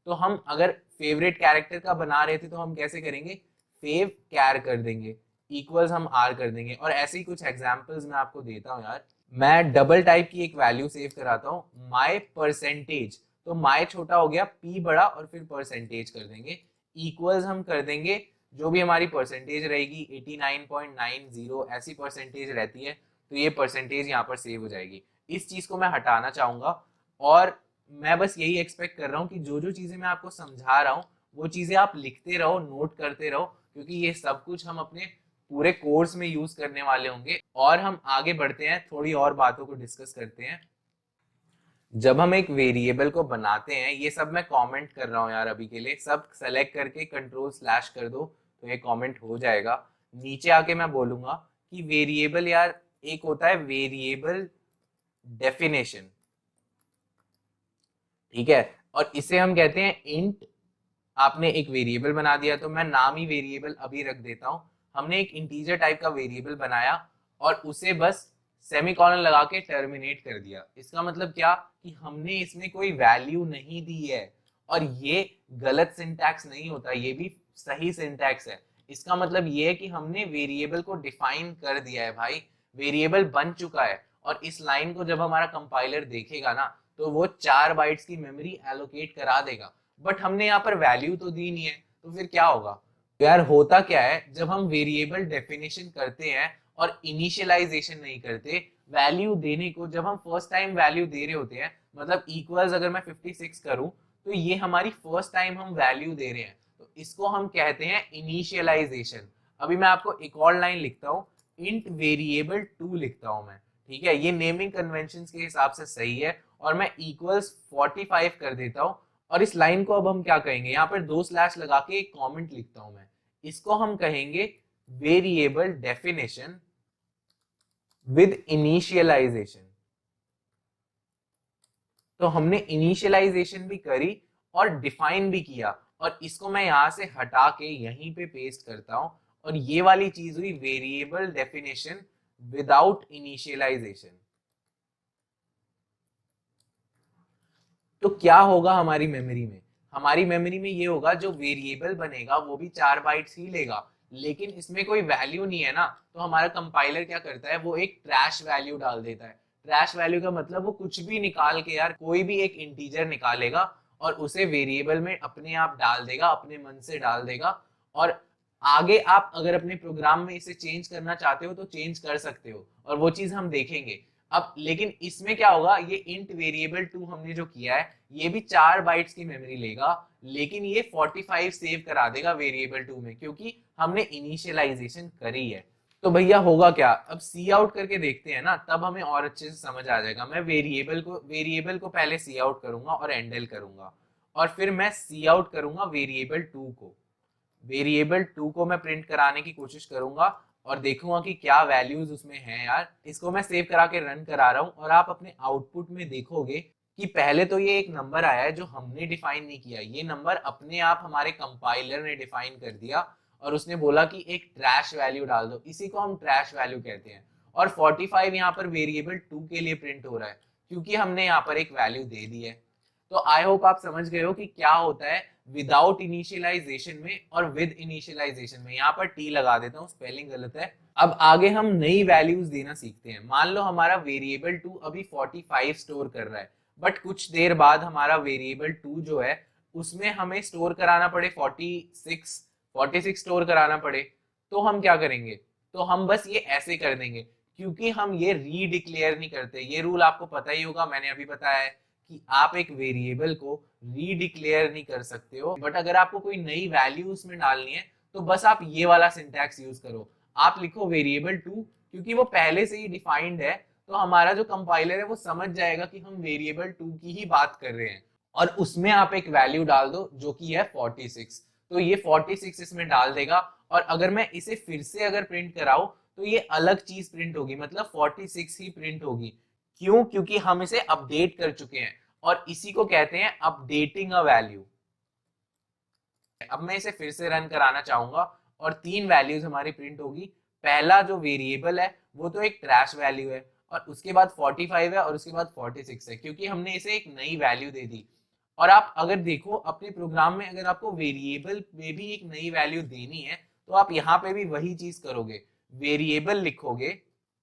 [SPEAKER 1] तो हम अगर फेवरेट कैरेक्टर का बना रहे थे तो हम कैसे करेंगे, फेव कैर कर देंगे, इक्वल्स हम आर कर देंगे। और ऐसे ही कुछ एग्जांपल्स मैं आपको देता हूँ यार। मैं डबल टाइप की एक वैल्यू सेव कराता हूँ, माय परसेंटेज, तो माय छोटा हो गया, पी बड़ा और फिर परसेंटेज कर देंगे, इक्वल्स हम कर देंगे जो भी हमारी परसेंटेज रहेगी 89.90 ऐसी परसेंटेज रहती है, तो ये परसेंटेज यहाँ पर सेव हो जाएगी। इस चीज को मैं हटाना चाहूंगा और मैं बस यही एक्सपेक्ट कर रहा हूँ कि जो जो चीजें मैं आपको समझा रहा हूँ वो चीजें आप लिखते रहो, नोट करते रहो, क्योंकि ये सब कुछ हम अपने पूरे कोर्स में यूज करने वाले होंगे। और हम आगे बढ़ते हैं, थोड़ी और बातों को डिस्कस करते हैं। जब हम एक वेरिएबल को बनाते हैं, ये सब मैं कमेंट कर रहा हूँ यार, अभी के लिए सब सेलेक्ट करके कंट्रोल/ कर दो तो ये कमेंट हो जाएगा। नीचे आके मैं बोलूंगा कि वेरिएबल यार, एक होता है वेरिएबल डेफिनेशन, ठीक है, और इसे हम कहते हैं इंट। आपने एक वेरिएबल बना दिया, तो मैं नाम ही वेरिएबल अभी रख देता हूं। हमने एक इंटीजर टाइप का वेरिएबल बनाया और उसे बस सेमीकोलन लगा के टर्मिनेट कर दिया। इसका मतलब क्या कि हमने इसमें कोई वैल्यू नहीं दी है, और ये गलत सिंटैक्स नहीं होता, ये भी सही सिंटैक्स है। इसका मतलब ये है कि हमने वेरिएबल को डिफाइन कर दिया है भाई, वेरिएबल बन चुका है। और इस लाइन को जब हमारा कंपाइलर देखेगा ना तो वो 4 बाइट्स की मेमोरी एलोकेट करा देगा, बट हमने यहाँ पर वैल्यू तो दी नहीं है, तो फिर क्या होगा। तो यार होता क्या है, जब हम वेरिएबल डेफिनेशन करते हैं और इनिशियलाइजेशन नहीं करते, वैल्यू देने को जब हम फर्स्ट टाइम वैल्यू दे रहे होते हैं, मतलब इक्वल्स अगर मैं 56 करूं तो ये हमारी फर्स्ट टाइम हम वैल्यू दे रहे हैं, तो इसको हम कहते हैं इनिशियलाइजेशन। अभी मैं आपको एक और लाइन लिखता हूँ, इंट वेरिएबल टू लिखता हूँ मैं, ठीक है, ये नेमिंग कन्वेंशन के हिसाब से सही है, और मैं इक्वल्स 45 कर देता हूँ। और इस लाइन को अब हम क्या कहेंगे, यहाँ पर 2 स्लैश लगा के एक कमेंट लिखता हूं मैं, इसको हम कहेंगे वेरिएबल डेफिनेशन विद इनिशियलाइजेशन। तो हमने इनिशियलाइजेशन भी करी और डिफाइन भी किया, और इसको मैं यहां से हटा के यहीं पे पेस्ट करता हूं, और ये वाली चीज हुई वेरिएबल डेफिनेशन विदाउट इनिशियलाइजेशन। तो क्या होगा हमारी मेमोरी में, हमारी मेमोरी में ये होगा, जो वेरिएबल बनेगा वो भी 4 बाइट्स ही लेगा, लेकिन इसमें कोई वैल्यू नहीं है ना, तो हमारा कंपाइलर क्या करता है, वो एक ट्रैश वैल्यू डाल देता है। ट्रैश वैल्यू का मतलब वो कुछ भी निकाल के, यार कोई भी एक इंटीजर निकालेगा और उसे वेरिएबल में अपने आप डाल देगा, अपने मन से डाल देगा, और आगे आप अगर अपने प्रोग्राम में इसे चेंज करना चाहते हो तो चेंज कर सकते हो, और वो चीज हम देखेंगे अब। लेकिन इसमें क्या होगा, ये इंट वेरिएबल टू हमने जो किया है, ये भी 4 बाइट्स की मेमोरी लेगा, लेकिन ये 45 सेव करा देगा वेरिएबल टू में, क्योंकि हमने इनिशियलाइजेशन करी है। तो भैया होगा क्या, अब सी आउट करके देखते हैं ना, तब हमें और अच्छे से समझ आ जाएगा। मैं वेरिएबल को पहले सी आउट करूंगा और एंडल करूंगा, और फिर मैं सी आउट करूंगा वेरिएबल टू को। वेरिएबल टू को मैं प्रिंट कराने की कोशिश करूंगा और देखूंगा कि क्या वैल्यूज उसमें हैं। यार इसको मैं सेव करा के रन करा रहा हूं, और आप अपने आउटपुट में देखोगे कि पहले तो ये एक नंबर आया है जो हमने डिफाइन नहीं किया, ये नंबर अपने आप हमारे कंपाइलर ने डिफाइन कर दिया, और उसने बोला कि एक ट्रैश वैल्यू डाल दो, इसी को हम ट्रैश वैल्यू कहते हैं। और 45 यहाँ पर वेरिएबल टू के लिए प्रिंट हो रहा है, क्योंकि हमने यहाँ पर एक वैल्यू दे दी है। तो आई होप आप समझ गए हो कि क्या होता है विदाउट इनिशियलाइजेशन में और विद इनिशियलाइजेशन में। यहाँ पर टी लगा देता हूँ, स्पेलिंग गलत है। अब आगे हम नई वैल्यूज देना सीखते हैं। मान लो हमारा वेरिएबल टू अभी 45 स्टोर कर रहा है, बट कुछ देर बाद हमारा वेरिएबल टू जो है उसमें हमें स्टोर कराना पड़े 46 स्टोर कराना पड़े, तो हम क्या करेंगे, तो हम बस ये ऐसे कर देंगे, क्योंकि हम ये रीडिक्लेयर नहीं करते। ये रूल आपको पता ही होगा, मैंने अभी बताया है कि आप एक वेरिएबल को रीडिक्लेयर नहीं कर सकते हो, बट अगर आपको कोई नई वैल्यू उसमें डालनी है तो बस आप ये वाला सिंटैक्स यूज करो। आप लिखो वेरिएबल टू, क्योंकि वो पहले से ही डिफाइंड है, तो हमारा जो कंपाइलर है वो समझ जाएगा कि हम वेरिएबल टू की ही बात कर रहे हैं, और उसमें आप एक वैल्यू डाल दो जो कि है 46। तो ये 46 इसमें डाल देगा, और अगर मैं इसे फिर से अगर प्रिंट कराऊं तो ये अलग चीज प्रिंट होगी, मतलब 46 ही प्रिंट होगी। क्यों, क्योंकि हम इसे अपडेट कर चुके हैं, और इसी को कहते हैं अपडेटिंग अ वैल्यू। अब मैं इसे फिर से रन कराना चाहूंगा, और 3 वैल्यूज हमारी प्रिंट होगी। पहला जो वेरिएबल है वो तो एक ट्रैश वैल्यू है, और उसके बाद 45 है, और उसके बाद 46 है, क्योंकि हमने इसे एक नई वैल्यू दे दी। और आप अगर देखो अपने प्रोग्राम में, अगर आपको वेरिएबल में भी एक नई वैल्यू देनी है तो आप यहाँ पे भी वही चीज करोगे, वेरिएबल लिखोगे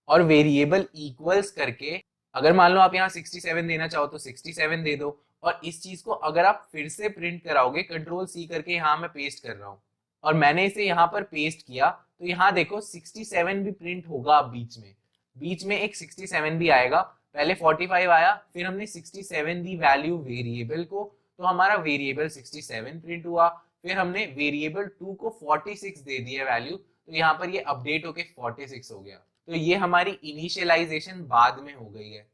[SPEAKER 1] और वेरिएबल इक्वल्स करके, अगर मान लो आप यहाँ 67 देना चाहो तो 67 दे दो। और इस चीज को अगर आप फिर से प्रिंट कराओगे, कंट्रोल सी करके, यहाँ मैं पेस्ट कर रहा हूँ, और मैंने इसे यहाँ पर पेस्ट किया, तो यहाँ देखो 67 भी प्रिंट होगा। अब बीच में एक 67 भी आएगा। पहले 45 आया, फिर हमने 67 दी वैल्यू वेरिएबल को, तो हमारा वेरिएबल 67 प्रिंट हुआ। फिर हमने वेरिएबल टू को 46 दे दिया वैल्यू, तो यहाँ पर ये अपडेट होके 46 हो गया। तो ये हमारी इनिशियलाइजेशन बाद में हो गई है,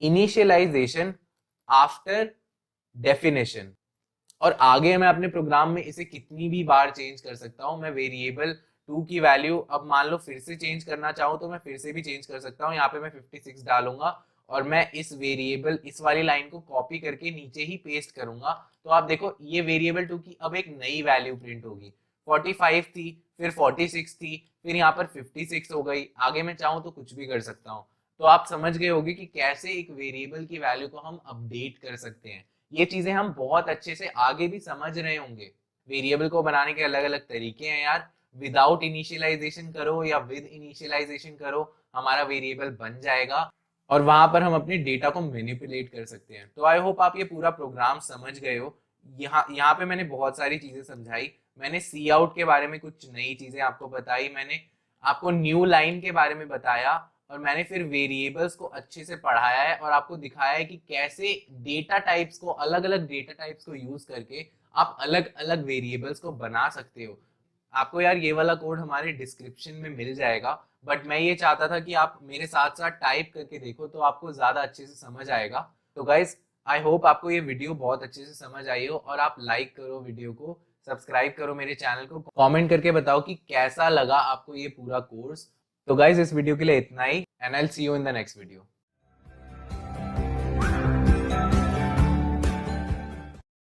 [SPEAKER 1] इनिशियलाइजेशन आफ्टर डेफिनेशन। और आगे मैं अपने प्रोग्राम में इसे कितनी भी बार चेंज कर सकता हूं। मैं वेरिएबल टू की वैल्यू अब मान लो फिर से चेंज करना चाहूँ तो मैं फिर से भी चेंज कर सकता हूँ। यहाँ पे मैं 56 डालूंगा, और मैं इस वेरिएबल, इस वाली लाइन को कॉपी करके नीचे ही पेस्ट करूंगा, तो आप देखो ये वेरिएबल टू की अब एक नई वैल्यू प्रिंट होगी। 45 थी, फिर 46 थी, फिर यहाँ पर 56 हो गई। आगे मैं चाहूँ तो कुछ भी कर सकता हूँ। तो आप समझ गए होंगे कि कैसे एक वेरिएबल की वैल्यू को हम अपडेट कर सकते हैं। ये चीजें हम बहुत अच्छे से आगे भी समझ रहे होंगे। वेरिएबल को बनाने के अलग अलग तरीके हैं यार, विदाउट इनिशियलाइजेशन करो या विद इनिशियलाइजेशन करो, हमारा वेरिएबल बन जाएगा, और वहां पर हम अपने डेटा को मैनिपुलेट कर सकते हैं। तो आई होप आप ये पूरा प्रोग्राम समझ गए हो। यहाँ पे मैंने बहुत सारी चीजें समझाई। मैंने सी आउट के बारे में कुछ नई चीजें आपको बताई, मैंने आपको न्यू लाइन के बारे में बताया, और मैंने फिर वेरिएबल्स को अच्छे से पढ़ाया है और आपको दिखाया है कि कैसे डेटा टाइप्स को, अलग अलग डेटा टाइप्स को यूज करके आप अलग अलग वेरिएबल्स को बना सकते हो। आपको यार ये वाला कोड हमारे डिस्क्रिप्शन में मिल जाएगा, बट मैं ये चाहता था कि आप मेरे साथ साथ टाइप करके देखो तो आपको ज्यादा अच्छे से समझ आएगा। तो गाइज आई होप आपको ये वीडियो बहुत अच्छे से समझ आई हो, और आप लाइक करो वीडियो को, सब्सक्राइब करो मेरे चैनल को, कमेंट करके बताओ कि कैसा लगा आपको ये पूरा कोर्स। तो गाइज इस वीडियो के लिए इतना ही, and I will see you in the next video.